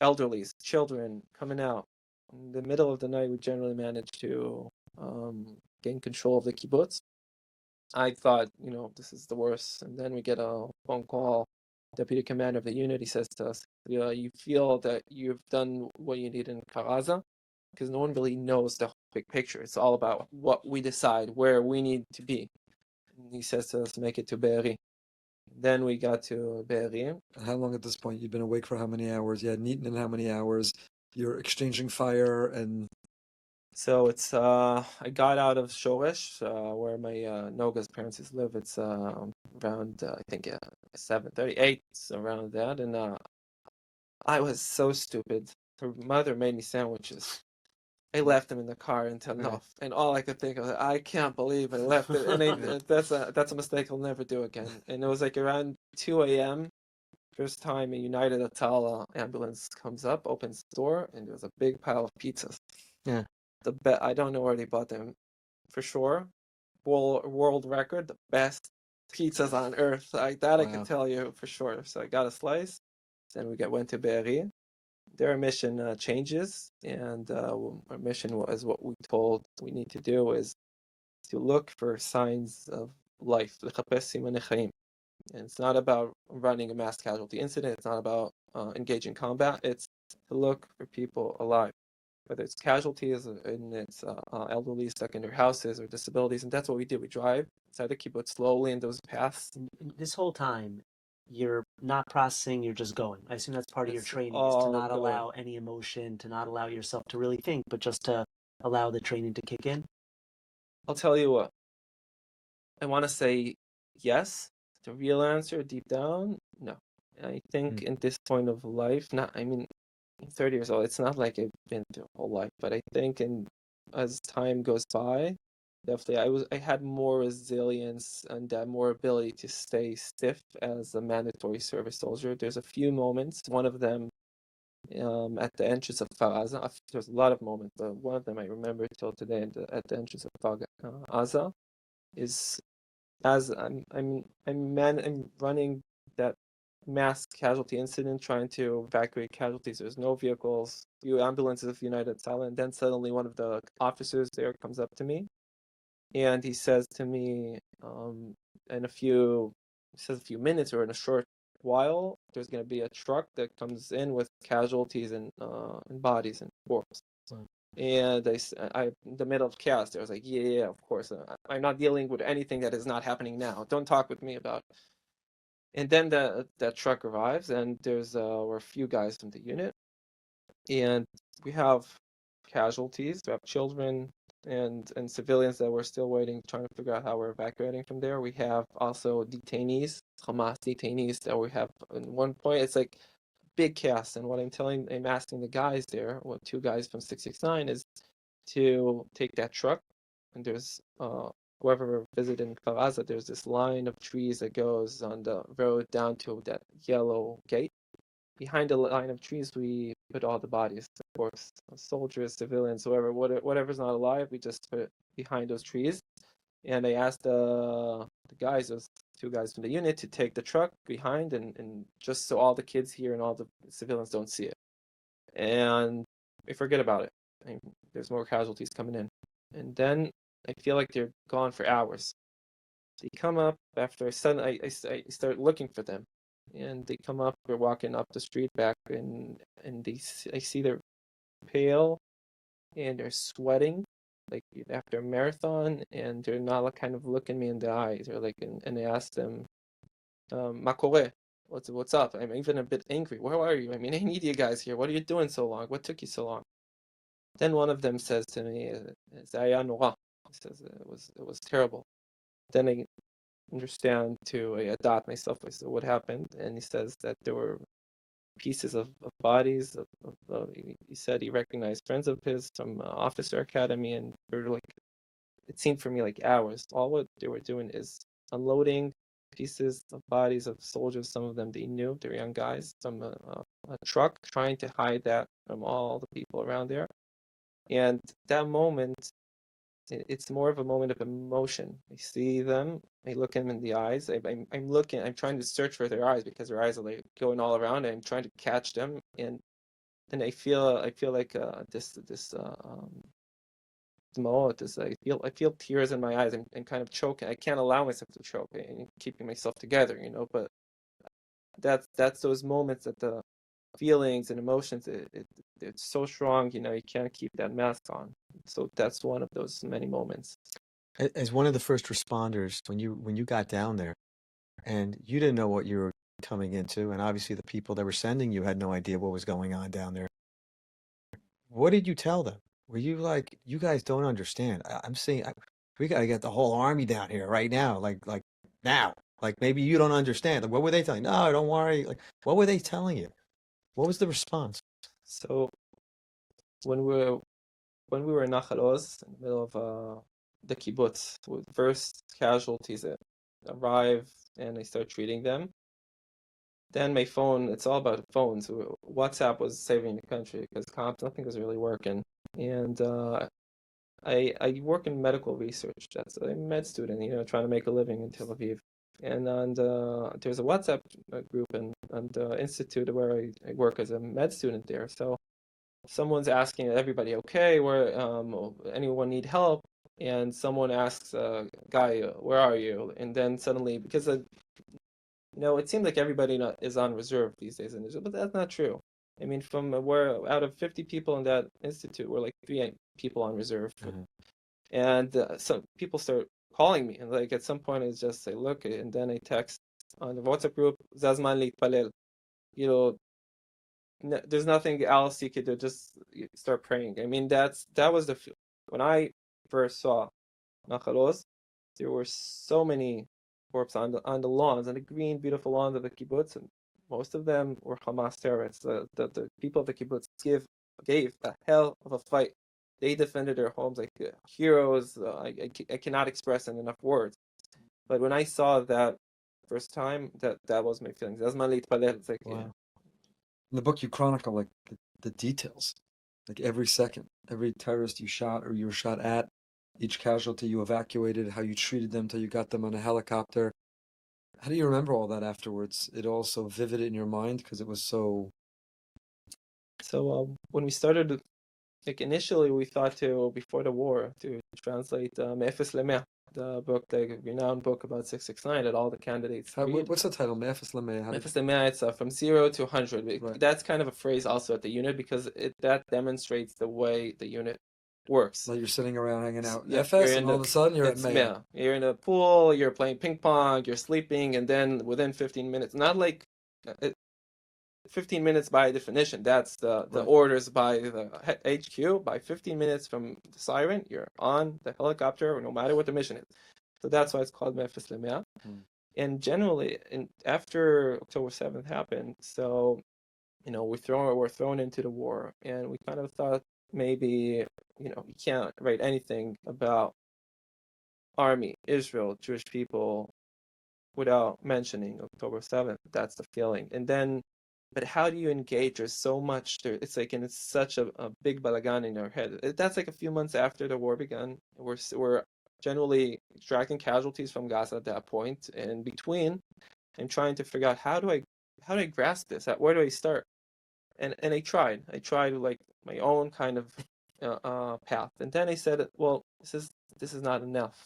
elderly, children coming out. In the middle of the night, we generally manage to gain control of the kibbutz. I thought, this is the worst. And then we get a phone call. Deputy commander of the unit, he says to us, you feel that you've done what you need in Kfar Aza? Because no one really knows the big picture. It's all about what we decide, where we need to be. And he says to us, make it to Be'eri. Then we got to Be'eri. How long at this point? You've been awake for how many hours? You hadn't eaten in how many hours? You're exchanging fire and... So it's I got out of Shoresh, where my Noga's parents live. It's around I think 7:38, around that, and I was so stupid. Her mother made me sandwiches. I left them in the car until no, and all I could think of, I can't believe I left it, and that's a mistake I'll never do again. And it was like around 2 a.m. First time a United Atala ambulance comes up, opens the door, and there's a big pile of pizzas. Yeah. I don't know where they bought them, for sure. World record, the best pizzas on earth. Like that, I can tell you for sure. So I got a slice. Then we went to Be'eri. Their mission changes, and our mission was what we told we need to do is to look for signs of life. And it's not about running a mass casualty incident. It's not about engaging combat. It's to look for people alive, whether it's casualties and it's elderly stuck in their houses or disabilities. And that's what we do. We drive inside the kibbutz slowly in those paths. And this whole time, you're not processing, you're just going. I assume that's part of your It's training, is all to not going. allow any emotion, to not allow yourself to really think, but just to allow the training to kick in. I'll tell you what. I want to say yes. The real answer, deep down, no. I think in this point of life, I'm 30 years old. It's not like I've been through a whole life, but I think as time goes by, Definitely. I had more resilience and more ability to stay stiff as a mandatory service soldier. There's a few moments. One of them at the entrance of Gaza. There's a lot of moments, but one of them I remember till today at the entrance of Gaza is as I'm running that mass casualty incident, trying to evacuate casualties. There's no vehicles, few ambulances of United Silent, and then suddenly one of the officers there comes up to me, and he says to me, in a few minutes or in a short while, there's going to be a truck that comes in with casualties and bodies and corpses. Right. And I, in the middle of chaos, there was like, yeah, of course. I'm not dealing with anything that is not happening now. Don't talk with me about it. And then that truck arrives, and were a few guys from the unit, and we have casualties. We have children and civilians that we're still waiting, trying to figure out how we're evacuating from there. We have also detainees, Hamas detainees that we have. At one point, it's like big chaos. And what I'm asking the guys there, well, two guys from 669, is to take that truck. And there's whoever visited in Gaza, there's this line of trees that goes on the road down to that yellow gate. Behind the line of trees, we put all the bodies, of course, soldiers, civilians, whatever's not alive, we just put it behind those trees. And I asked the guys, those two guys from the unit, to take the truck behind and just so all the kids here and all the civilians don't see it. And we forget about it. There's more casualties coming in. And then I feel like they're gone for hours. They come up after I start looking for them. And they come up, we're walking up the street back, and I see they're pale and they're sweating like after a marathon, and they're not like, kind of looking me in the eyes. They're like, and I asked them, Makore, what's up? I'm even a bit angry. Where are you? I mean, I need you guys here. What are you doing so long? What took you so long? Then one of them says to me, Zaya Noga. He says it was terrible. Then I understand to adopt myself. I said, what happened? And he says that there were pieces of bodies. He said he recognized friends of his from Officer Academy, and they're like, it seemed for me like hours. All what they were doing is unloading pieces of bodies of soldiers. Some of them they knew, they're young guys, from a truck, trying to hide that from all the people around there. And that moment, it's more of a moment of emotion. I see them, I look them in the eyes. I'm looking, I'm trying to search for their eyes because their eyes are like going all around, and I'm trying to catch them. And then I feel like this I feel tears in my eyes. I'm kind of choking. I can't allow myself to choke. I'm keeping myself together, But that's those moments that the feelings and emotions, it's so strong, you can't keep that mask on. So that's one of those many moments. As one of the first responders, when you got down there, and you didn't know what you were coming into, and obviously the people that were sending you had no idea what was going on down there. What did you tell them? Were you like, you guys don't understand? I'm saying we got to get the whole army down here right now, like now. Like maybe you don't understand. Like, what were they telling? No, don't worry. Like, what were they telling you? What was the response? So when we were in Nachal Oz, in the middle of the kibbutz, with first casualties that arrive, and I start treating them. Then my phone, it's all about phones. WhatsApp was saving the country because comps, nothing was really working. And I work in medical research. I'm a med student, trying to make a living in Tel Aviv. And there's a WhatsApp group and institute where I work as a med student there. So someone's asking everybody, okay, where anyone need help? And someone asks, guy, where are you? And then suddenly, because it seems like everybody is on reserve these days in Israel, but that's not true. I mean, we're out of 50 people in that institute, we're like 3 people on reserve. Mm-hmm. And some people start calling me, and like at some point I just say, look, and then I text on the WhatsApp group, Zazman litpalel. There's nothing else you could do, just start praying. I mean, that was when I first saw Nachal Oz, there were so many corpses on the lawns, on the green, beautiful lawns of the kibbutz, and most of them were Hamas terrorists. The people of the kibbutz gave a hell of a fight They defended their homes like heroes. I cannot express in enough words. But when I saw that first time, that was my feelings. That's my late palette. It's like, Wow. In the book, you chronicle like the details, like every second, every terrorist you shot or you were shot at, each casualty you evacuated, how you treated them till you got them on a helicopter. How do you remember all that afterwards? It all so vivid in your mind because it was so. So when we started, like initially we thought to, before the war, to translate Me'efes Lemeh, the book, the renowned book about 669 that all the candidates read. What's the title? Me'efes Lemeh. Me'efes Lemeh, it's from 0 to 100. Right. That's kind of a phrase also at the unit because that demonstrates the way the unit works. Like you're sitting around hanging out. Yeah, FS, you're and all of a sudden you're at Mea. Yeah, you're in a pool, you're playing ping pong, you're sleeping, and then within 15 minutes, not like 15 minutes by definition, that's the Right. orders by the HQ. By 15 minutes from the siren, you're on the helicopter, no matter what the mission is. So that's why it's called Me'efes Lemeh. And generally, after October 7th happened, so we're thrown into the war, and we kind of thought maybe you can't write anything about army, Israel, Jewish people without mentioning October 7th. That's the feeling. And then, but how do you engage? There's so much there. It's like, and it's such a big balagan in our head. That's like a few months after the war began. We're generally extracting casualties from Gaza at that point. And between, I'm trying to figure out how do I grasp this? Where do I start? And I tried like my own kind of path. And then I said, well, this is not enough.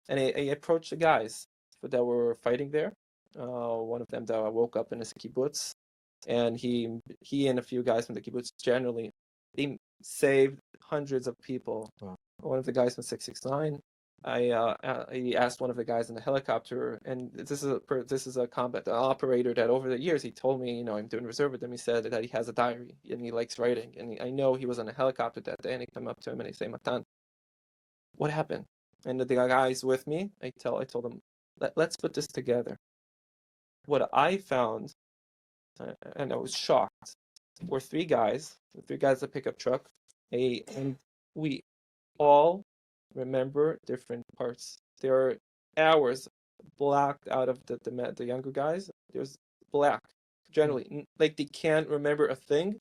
And I approached the guys that were fighting there. One of them that woke up in his kibbutz, and he and a few guys from the kibbutz generally, they saved hundreds of people. Wow. One of the guys from 669, he asked one of the guys in the helicopter, and this is a combat operator that over the years he told me, I'm doing reserve with him. He said that he has a diary and he likes writing, and I know he was on a helicopter that day, and I come up to him and I say, Matan, what happened? And the guys with me, I told them, let's put this together. What I found, and I was shocked, were three guys in a pickup truck, and we all remember different parts. There are hours blacked out of the younger guys. There's black, generally, like they can't remember a thing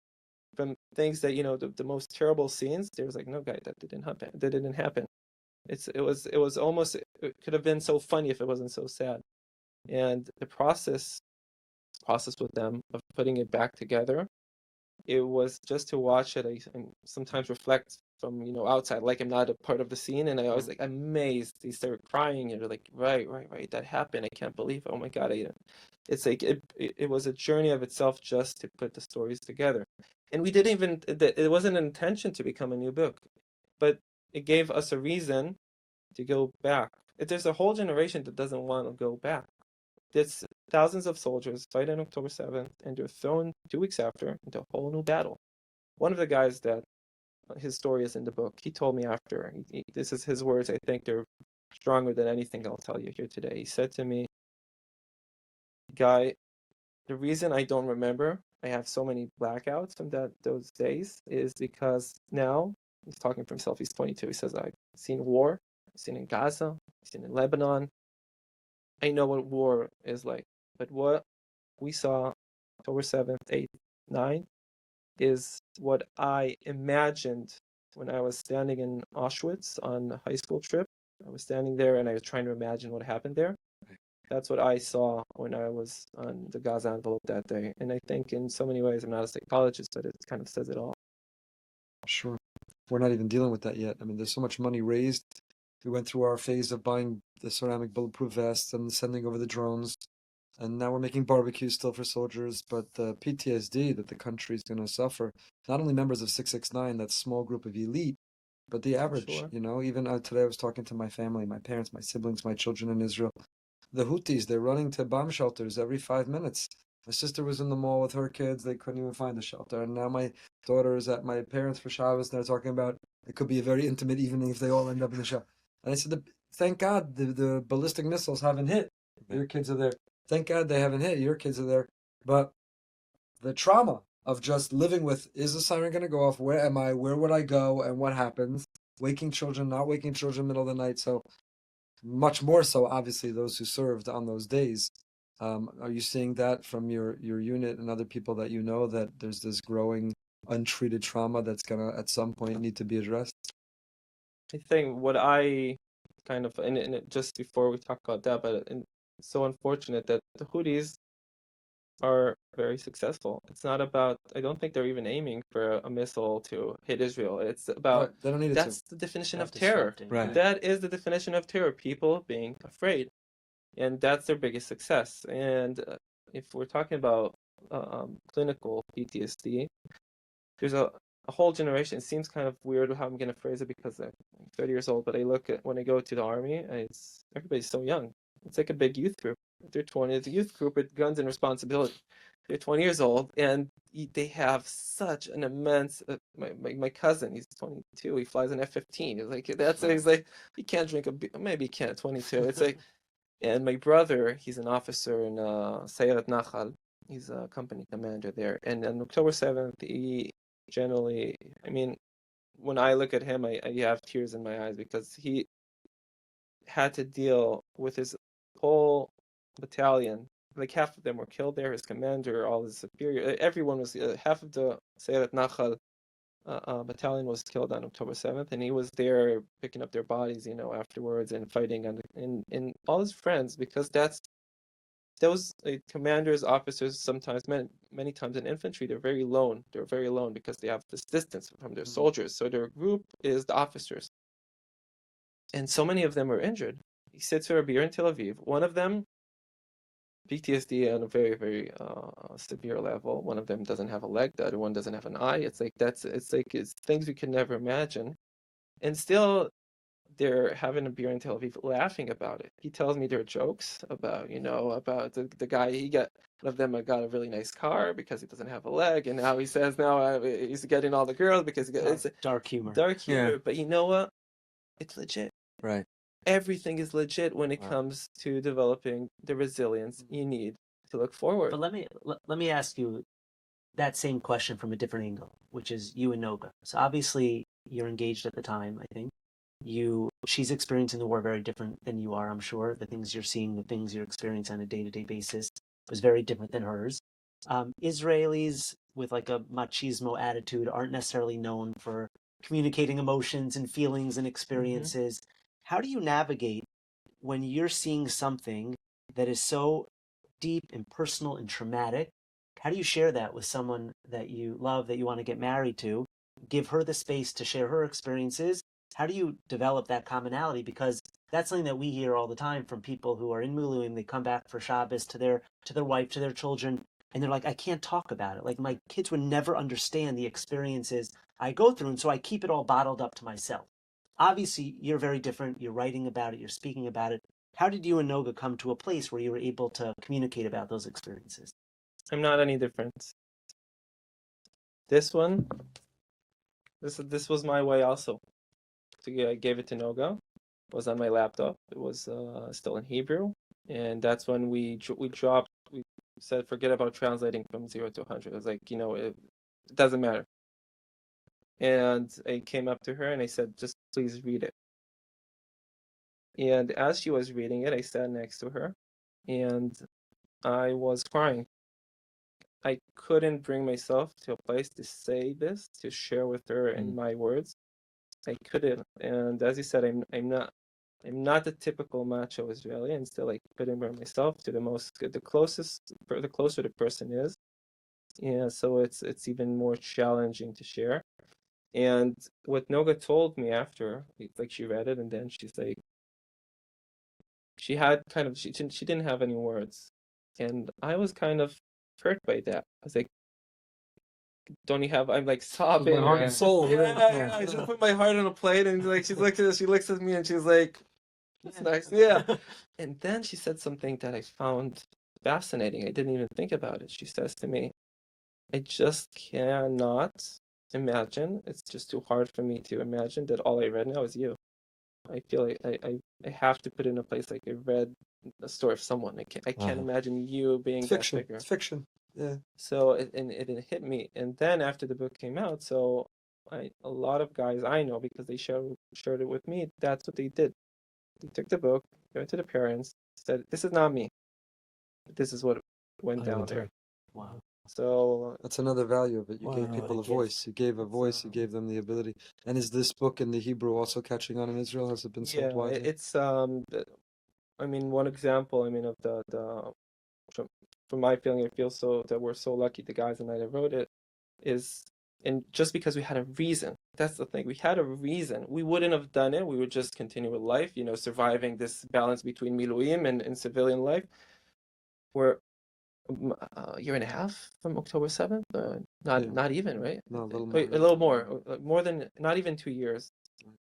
from things that the most terrible scenes. There was like, no, guy, that didn't happen. It was almost, it could have been so funny if it wasn't so sad. And the process with them of putting it back together, it was just to watch it. I sometimes reflect from outside, like I'm not a part of the scene, and I was like amazed. They started crying, and they're like, right, that happened. I can't believe it. Oh my God! It's like it was a journey of itself just to put the stories together. And we didn't even. It wasn't an intention to become a new book, but it gave us a reason to go back. There's a whole generation that doesn't want to go back. There's thousands of soldiers fight on October 7th, and they're thrown 2 weeks after into a whole new battle. One of the guys that his story is in the book, he told me after, this is his words, I think they're stronger than anything I'll tell you here today. He said to me, Guy, the reason I don't remember, I have so many blackouts from those days, is because now, he's talking for himself, he's 22, he says, I've seen war, I've seen in Gaza, I've seen in Lebanon, I know what war is like, but what we saw October 7th, 8th, 9th is what I imagined when I was standing in Auschwitz on a high school trip. I was standing there and I was trying to imagine what happened there. That's what I saw when I was on the Gaza envelope that day. And I think in so many ways, I'm not a psychologist, but it kind of says it all. Sure. We're not even dealing with that yet. I mean, there's so much money raised. We went through our phase of buying the ceramic bulletproof vests and sending over the drones. And now we're making barbecues still for soldiers. But the PTSD that the country is going to suffer, not only members of 669, that small group of elite, but the average, Sure. Even today I was talking to my family, my parents, my siblings, my children in Israel. The Houthis, they're running to bomb shelters every 5 minutes. My sister was in the mall with her kids. They couldn't even find a shelter. And now my daughter is at my parents for Shabbos. And they're talking about it could be a very intimate evening if they all end up in the shelter. And I said, thank God the ballistic missiles haven't hit. Your kids are there. Thank God they haven't hit. Your kids are there. But the trauma of just living with, is the siren going to go off? Where am I? Where would I go? And what happens? Waking children, not waking children, middle of the night. So much more so, obviously, those who served on those days. Are you seeing that from your unit and other people that you know, that there's this growing untreated trauma that's going to at some point need to be addressed? I think what I kind of, and just before we talk about that, but it's so unfortunate that the Houthis are very successful. It's not about, I don't think they're even aiming for a missile to hit Israel. It's about, Right, they don't need it that's to. the definition About of terror. disrupting, Right. That is the definition of terror, people being afraid. And that's their biggest success. And if we're talking about clinical PTSD, there's a whole generation. It seems kind of weird how I'm going to phrase it because I'm 30 years old, but I look at when I go to the army, everybody's so young. It's like a big youth group. They're 20. It's a youth group with guns and responsibility. They're 20 years old, and they have such an immense. My cousin, he's 22. He flies an F-15. He's like he can't drink a beer. Maybe he can at 22. It's like, and my brother, he's an officer in Sayeret Nachal. He's a company commander there. And on October 7th, he generally, I mean, when I look at him, I have tears in my eyes because he had to deal with his whole battalion. Like half of them were killed there, his commander, all his superior, everyone was, half of the Sayeret Nachal battalion was killed on October 7th, and he was there picking up their bodies, afterwards and fighting and all his friends, because those commanders, officers, sometimes many times in infantry, they're very alone. They're very alone because they have this distance from their soldiers. So their group is the officers, and so many of them are injured. He sits for a beer in Tel Aviv. One of them, PTSD on a very, very severe level. One of them doesn't have a leg. The other one doesn't have an eye. It's things we could never imagine, and still they're having a beer in Tel Aviv, laughing about it. He tells me there are jokes about, about the guy. One of them got a really nice car because he doesn't have a leg, and now he says he's getting all the girls because it's dark humor. Dark humor, Yeah. but you know what? It's legit. Right. Everything is legit when it Wow. comes to developing the resilience you need to look forward. But let me ask you that same question from a different angle, which is you and Noga. So obviously you're engaged at the time, I think. She's experiencing the war very different than you are, I'm sure. The things you're seeing, the things you're experiencing on a day-to-day basis was very different than hers. Israelis with like a machismo attitude aren't necessarily known for communicating emotions and feelings and experiences. How do you navigate when you're seeing something that is so deep and personal and traumatic? How do you share that with someone that you love, that you want to get married to? Give her the space to share her experiences. How do you develop that commonality? Because that's something that we hear all the time from people who are in Muluim. They come back for Shabbos to their wife, to their children, and they're like, I can't talk about it. Like, my kids would never understand the experiences I go through, and so I keep it all bottled up to myself. Obviously, you're very different. You're writing about it. You're speaking about it. How did you and Noga come to a place where you were able to communicate about those experiences? I'm not any different. This one, this was my way also. I gave it to Noga. It was on my laptop. It was still in Hebrew, and that's when we dropped. We said forget about translating from 0 to 100. I was like, it doesn't matter. And I came up to her and I said, just please read it. And as she was reading it, I sat next to her, and I was crying. I couldn't bring myself to a place to say this, to share with her in my words. I couldn't, and as you said, I'm not the typical macho Israeli, and still I couldn't bring myself to the closer the person is, yeah. So it's even more challenging to share. And what Noga told me after, like she read it, and then she's like, she didn't have any words, and I was kind of hurt by that. I was like, don't you have? I'm like sobbing. My heart and soul. Yeah. I just put my heart on a plate, and like she looks at me, and she's like, "That's nice." Yeah. And then she said something that I found fascinating. I didn't even think about it. She says to me, "I just cannot imagine. It's just too hard for me to imagine that all I read now is you. I feel like I have to put it in a place like I read a story of someone. I can't imagine you being Fiction. that figure." It's fiction. Yeah. So it hit me. And then after the book came out, so a lot of guys I know, because they shared it with me, that's what they did. They took the book, gave it to the parents, said, "This is not me. This is what went I down would there." too. Wow. So That's another value of it. You gave Wow, people a what a gift. voice. You gave a It's, voice. You gave them the ability. And is this book in the Hebrew also catching on in Israel? Has it been yeah, sold widely? it's I mean, one example, I mean, of the from from my feeling, I feel so that we're so lucky, the guys and I that wrote it, is, and just because we had a reason, that's the thing, we had a reason. We wouldn't have done it. We would just continue with life, surviving this balance between miluim and civilian life. We're a year and a half from October 7th, Yeah. not even, right? No, a little more. Wait, a little more, more than, not even 2 years.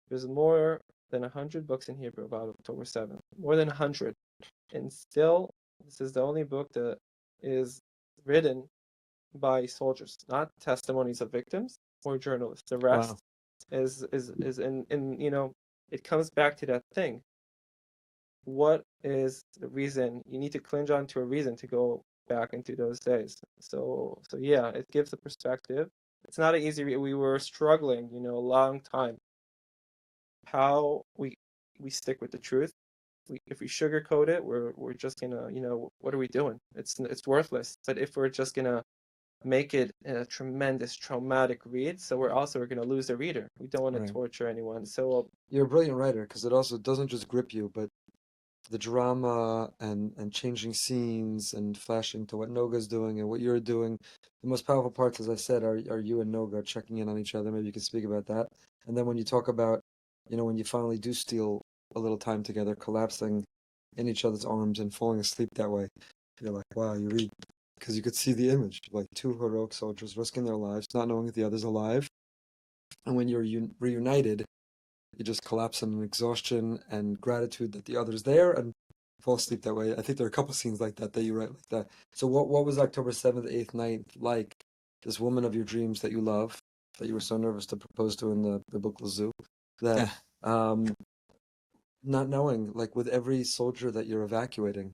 There's more than 100 books in Hebrew about October 7th, more than 100, and still, this is the only book that is written by soldiers, not testimonies of victims or journalists. The rest is in it comes back to that thing. What is the reason? You need to cling on to a reason to go back into those days. So yeah, it gives a perspective. It's not an easy we were struggling, a long time. How we stick with the truth. If we sugarcoat it, we're just gonna, what are we doing? It's worthless. But if we're just gonna make it a tremendous traumatic read, so we're gonna lose the reader. We don't want to Right. torture anyone. So You're a brilliant writer because it also doesn't just grip you, but the drama and changing scenes and flashing to what Noga's doing and what you're doing. The most powerful parts, as I said, are you and Noga checking in on each other. Maybe you can speak about that. And then when you talk about, when you finally do steal a little time together, collapsing in each other's arms and falling asleep that way, you're like, wow, you read, because you could see the image, like two heroic soldiers risking their lives, not knowing if the other's alive. And when you're reunited, you just collapse in exhaustion and gratitude that the other's there and fall asleep that way. I think there are a couple scenes like that you write like that. So what was October 7th, 8th, 9th like? This woman of your dreams that you love, that you were so nervous to propose to in the biblical zoo, that not knowing, like with every soldier that you're evacuating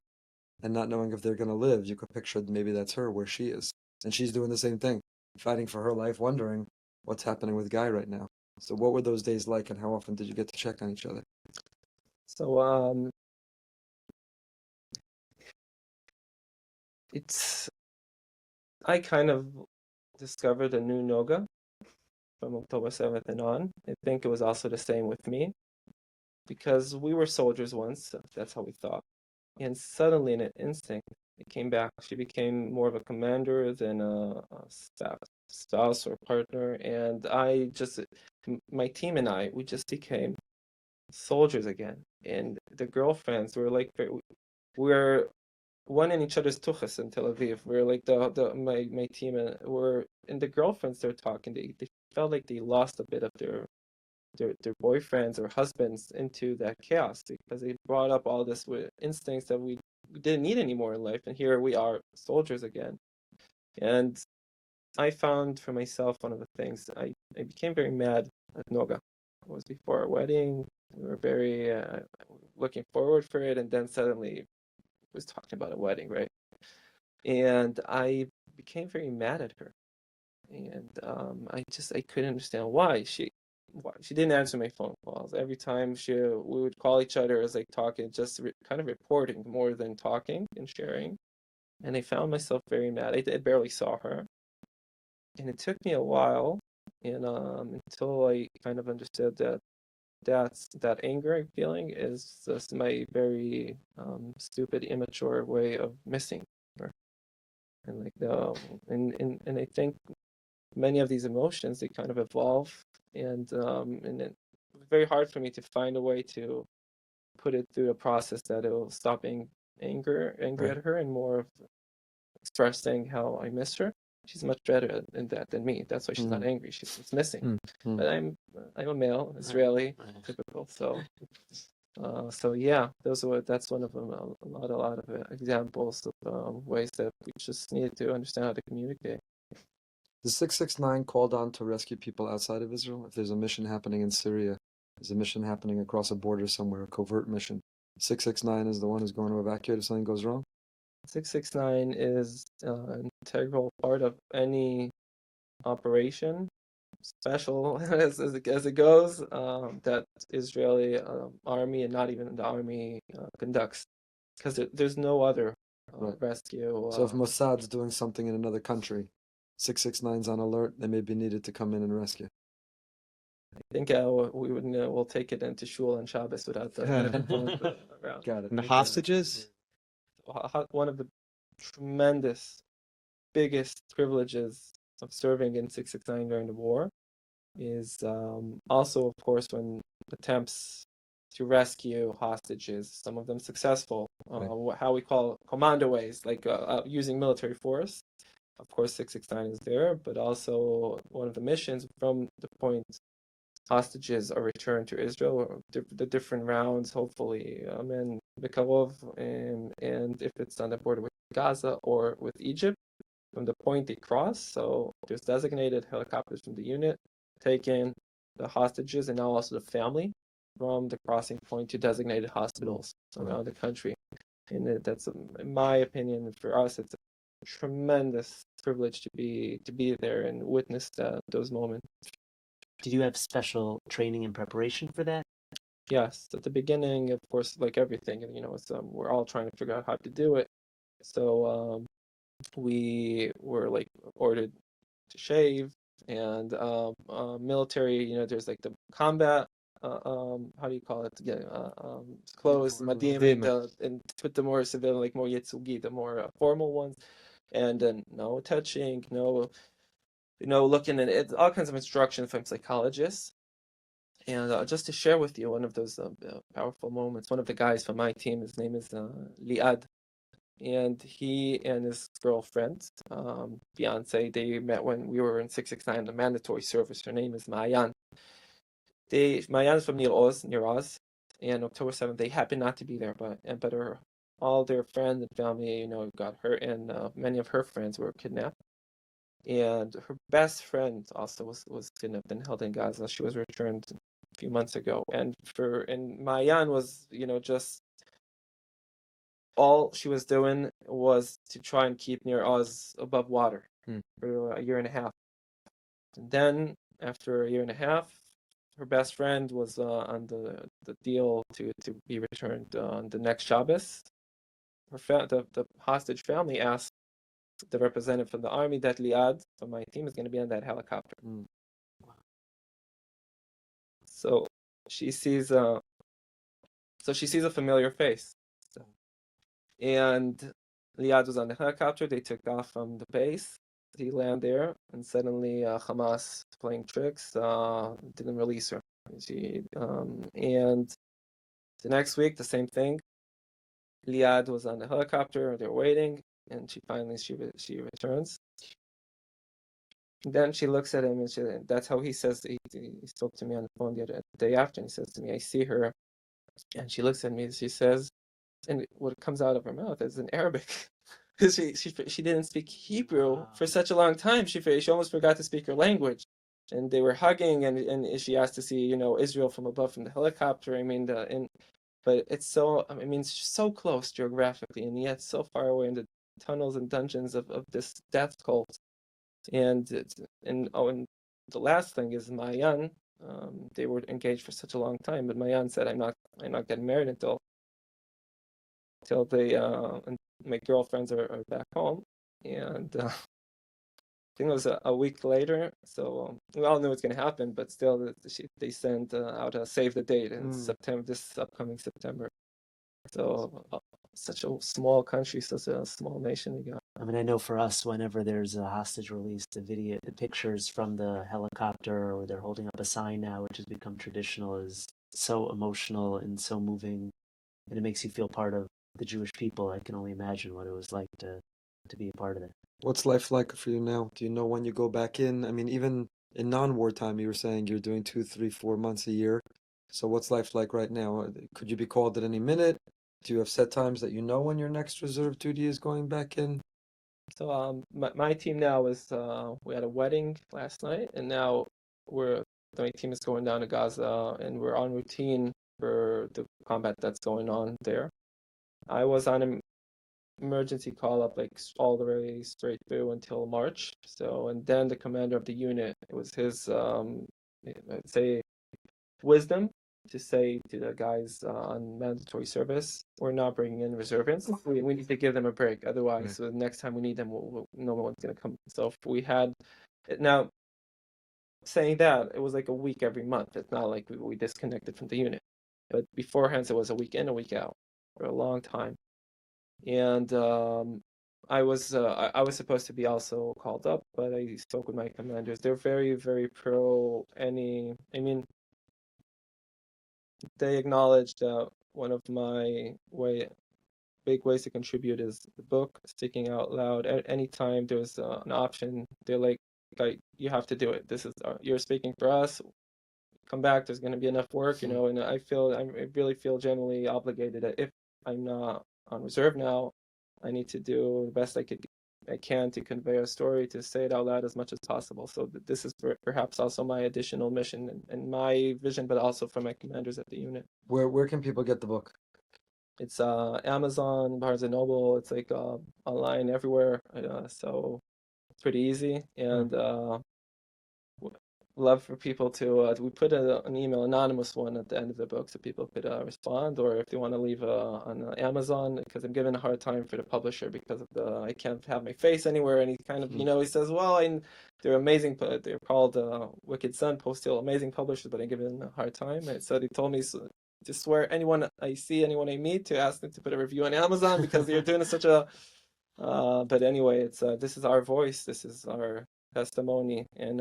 and not knowing if they're going to live, you could picture maybe that's her, where she is. And she's doing the same thing, fighting for her life, wondering what's happening with Guy right now. So what were those days like, and how often did you get to check on each other? So I kind of discovered a new Noga from October 7th and on. I think it was also the same with me, because we were soldiers once, so that's how we thought. And suddenly, in an instinct, it came back. She became more of a commander than a spouse or partner. And my team and I, we just became soldiers again. And the girlfriends were like, we're one in each other's tuchas in Tel Aviv. We're like my team, and the girlfriends they're talking. They felt like they lost a bit of their boyfriends or husbands into that chaos, because they brought up all this with instincts that we didn't need anymore in life, and here we are, soldiers again. And I found for myself, one of the things, I became very mad at Noga. It was before our wedding. We were very looking forward for it, and then suddenly it was talking about a wedding, right? And I became very mad at her, and I couldn't understand why she didn't answer my phone calls. Every time we would call each other as like talking, just kind of reporting more than talking and sharing. And I found myself very mad. I barely saw her, and it took me a while, and until I kind of understood that anger I'm feeling is just my very stupid, immature way of missing her. And like and I think many of these emotions, they kind of evolve, and it's very hard for me to find a way to put it through a process that it will stop being angry Right. at her, and more of expressing how I miss her. She's much better in that than me. That's why she's not angry. She's just missing. But I'm a male, Israeli, typical. So yeah, that's one of them. A lot of examples of ways that we just need to understand how to communicate. The 669 called on to rescue people outside of Israel. If there's a mission happening in Syria, there's a mission happening across a border somewhere, a covert mission. 669 is the one who's going to evacuate if something goes wrong. 669 is an integral part of any operation, special as it goes, that Israeli army and not even the army conducts, because there's no other Right. rescue. So if Mossad's doing something in another country, 669's on alert, they may be needed to come in and rescue. I think we would we'll take it into shul and Shabbos without the headphones around. Got it. And the hostages? One of the tremendous, biggest privileges of serving in 669 during the war is also, of course, when attempts to rescue hostages, some of them successful, how we call commando ways, like using military force. Of course, 669 is there, but also one of the missions from the point hostages are returned to Israel, the different rounds, hopefully, and Bekarov, and if it's on the border with Gaza or with Egypt, from the point they cross. So there's designated helicopters from the unit taking the hostages and now also the family from the crossing point to designated hospitals around the country. And that's, in my opinion, for us, it's a tremendous privilege to be there and witness those moments. Did you have special training and preparation for that? Yes, at the beginning, of course, like everything, it's, we're all trying to figure out how to do it. So we were like ordered to shave, and military, there's like the combat, how do you call it? Yeah, clothes, madim, and put the more civilian, like more yetsugi, the more formal ones, and then no touching, no, looking at it, all kinds of instruction from psychologists. And just to share with you one of those powerful moments, one of the guys from my team, his name is Liad, and he and his girlfriend, fiancée, they met when we were in 669, the mandatory service. Her name is Mayan. Mayan is from near Oz, and October 7th, they happened not to be there, but all their friends and family, got hurt, and many of her friends were kidnapped. And her best friend also was kidnapped and held in Gaza. She was returned a few months ago. And Mayan was, just all she was doing was to try and keep near Oz above water for a year and a half. And then after a year and a half, her best friend was on the deal to be returned on the next Shabbos. The hostage family asked the representative from the army that Liad from my team is going to be on that helicopter. So she sees a familiar face, and Liad was on the helicopter. They took off from the base. He landed there, and suddenly Hamas, playing tricks, didn't release her. And the next week, the same thing. Liad was on the helicopter. They're waiting, and she returns. Then she looks at him, and that's how he says, he spoke to me on the phone the day after, and he says to me, I see her, and she looks at me, and she says, and what comes out of her mouth is in Arabic, because she didn't speak Hebrew for such a long time. She almost forgot to speak her language, and they were hugging, and she asked to see, Israel from above from the helicopter. I mean, but it's so close geographically, and yet so far away in the tunnels and dungeons of this death cult. And the last thing is Mayan. They were engaged for such a long time, but Mayan said, "I'm not getting married until they and my girlfriends are back home." And I think it was a week later. So we all knew it's going to happen, but still, they sent out a save the date in September, this upcoming September. So such a small country, such a small nation we got. I mean, I know for us, whenever there's a hostage release, the pictures from the helicopter, or they're holding up a sign now, which has become traditional, is so emotional and so moving, and it makes you feel part of the Jewish people. I can only imagine what it was like to be a part of it. What's life like for you now? Do you know when you go back in? I mean, even in non-war time, you were saying you're doing 2, 3, 4 months a year. So what's life like right now? Could you be called at any minute? Do you have set times that you know when your next reserve duty is going back in? So my team now is we had a wedding last night, and now my team is going down to Gaza, and we're on routine for the combat that's going on there. I was on emergency call up like all the way straight through until March. So, and then the commander of the unit, it was his, I'd say, wisdom to say to the guys on mandatory service, we're not bringing in reservists. We need to give them a break. Otherwise, so the next time we need them, no one's going to come. So if we had, now saying that, it was like a week every month. It's not like we disconnected from the unit. But beforehand, it was a week in, a week out for a long time. And I was supposed to be also called up, but I spoke with my commanders. They're very, very pro any. I mean, they acknowledge that one of my big ways to contribute is the book, speaking out loud. At any time there's an option, they're like, you have to do it. This is you're speaking for us. Come back. There's going to be enough work, you know. And I really feel genuinely obligated that if I'm not on reserve now, I need to do the best I can to convey a story, to say it out loud as much as possible. So this is perhaps also my additional mission and my vision, but also for my commanders at the unit. Where can people get the book? It's Amazon, Barnes and Noble. It's like online everywhere. So it's pretty easy. And love for people to we put an email, anonymous one, at the end of the book, so people could respond, or if they want to leave on Amazon, because I'm given a hard time for the publisher because of I can't have my face anywhere, and he kind of he says, well, they're amazing, but they're called Wicked Sun, Postal, amazing publishers, but I give them a hard time. And so they told me to swear anyone I meet, to ask them to put a review on Amazon because they're doing such a but anyway, it's this is our voice, this is our testimony, and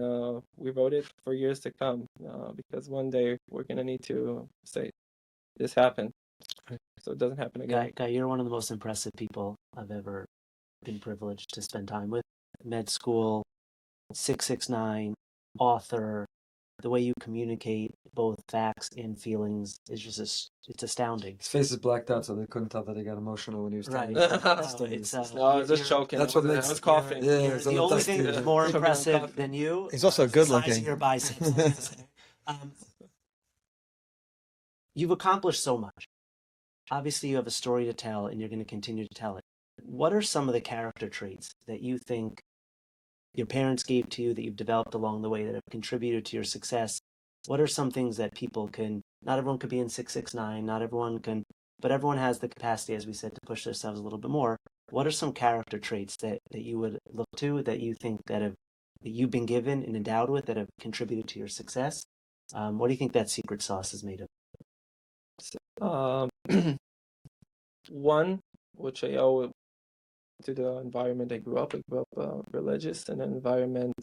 we wrote it for years to come, because one day we're going to need to say this happened, so it doesn't happen again. Guy, you're one of the most impressive people I've ever been privileged to spend time with. Med school, 669, author, the way you communicate both facts and feelings is just it's astounding. His face is blacked out, so they couldn't tell that he got emotional when he was telling Right. No, I was just choking. That's what makes I was coughing. Yeah, the only thing that's more impressive than you. He's also good is the size looking. of your biceps. You've accomplished so much. Obviously, you have a story to tell, and you're going to continue to tell it. What are some of the character traits that you think your parents gave to you, that you've developed along the way, that have contributed to your success? What are some things that people can, not everyone could be in 669, not everyone can, but everyone has the capacity, as we said, to push themselves a little bit more. What are some character traits that you would look to, that you think that you've been given and endowed with, that have contributed to your success? What do you think that secret sauce is made of? One, which I owe to the environment I grew up. I grew up religious in an environment,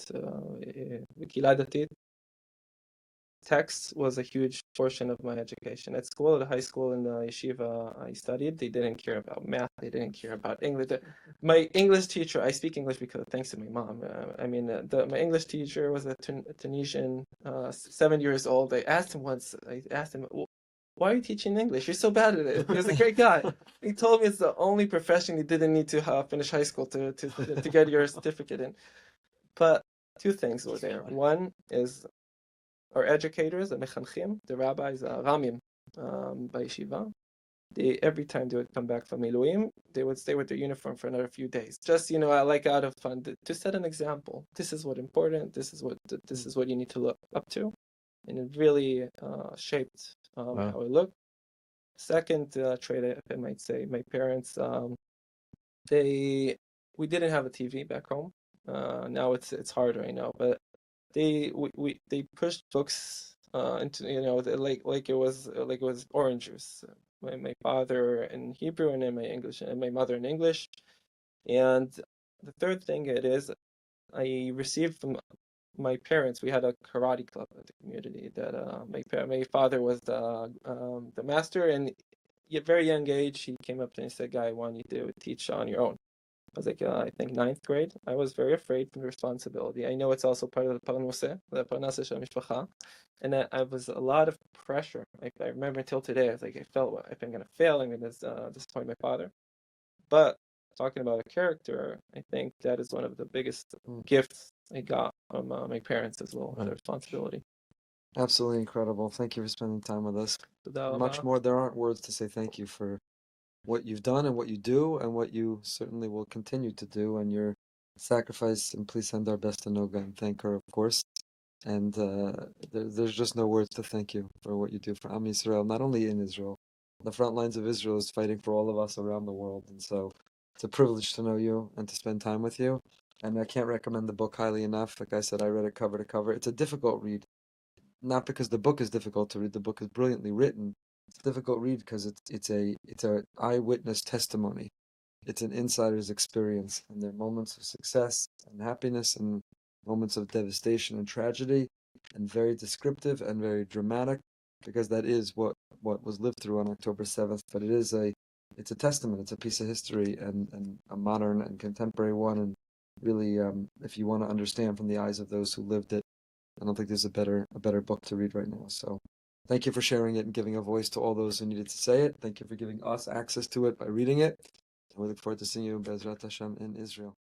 text was a huge portion of my education. At school, at high school, in the yeshiva I studied, they didn't care about math. They didn't care about English. My English teacher, I speak English because thanks to my mom. My English teacher was a Tunisian, 7 years old. I asked him, why are you teaching English? You're so bad at it. He was a great guy. He told me it's the only profession you didn't need to finish high school to get your certificate in. But two things were there. One is our educators, the mechanchim, the rabbis, ramim, by yeshiva. Every time they would come back from Miluim, they would stay with their uniform for another few days. Just, out of fun, to set an example. This is what's important. This is what you need to look up to. And it really shaped how I look. Second trait, I might say, my parents, we didn't have a TV back home. Now it's harder, I know, but they pushed books into like it was orange juice. My father in Hebrew and then my English, and my mother in English. And the third thing it is, I received from my parents. We had a karate club at the community that my father was the master, and at a very young age he came up to me and said, "Guy, I want you to teach on your own." I was like, I think 9th grade. I was very afraid from the responsibility. I know it's also part of the parnaseh shel mishpacha, and that I was a lot of pressure. I remember until today, I was like, I felt if I'm going to fail, I'm going to disappoint my father. But talking about a character, I think that is one of the biggest gifts I got from my parents as well, the responsibility. Absolutely incredible. Thank you for spending time with us. Much more. There aren't words to say thank you for what you've done and what you do and what you certainly will continue to do and your sacrifice. And please send our best to Noga and thank her, of course. And there's just no words to thank you for what you do for Am Yisrael, not only in Israel. The front lines of Israel is fighting for all of us around the world. And so it's a privilege to know you and to spend time with you. And I can't recommend the book highly enough. Like I said, I read it cover to cover. It's a difficult read, not because the book is difficult to read. The book is brilliantly written. It's a difficult read because it's a eyewitness testimony. It's an insider's experience, and there are moments of success and happiness, and moments of devastation and tragedy, and very descriptive and very dramatic, because that is what was lived through on October 7th. But it's a testament. It's a piece of history, and a modern and contemporary one. And really, if you want to understand from the eyes of those who lived it, I don't think there's a better book to read right now. So thank you for sharing it and giving a voice to all those who needed to say it. Thank you for giving us access to it by reading it. And we look forward to seeing you, Bezrat Hashem, in Israel.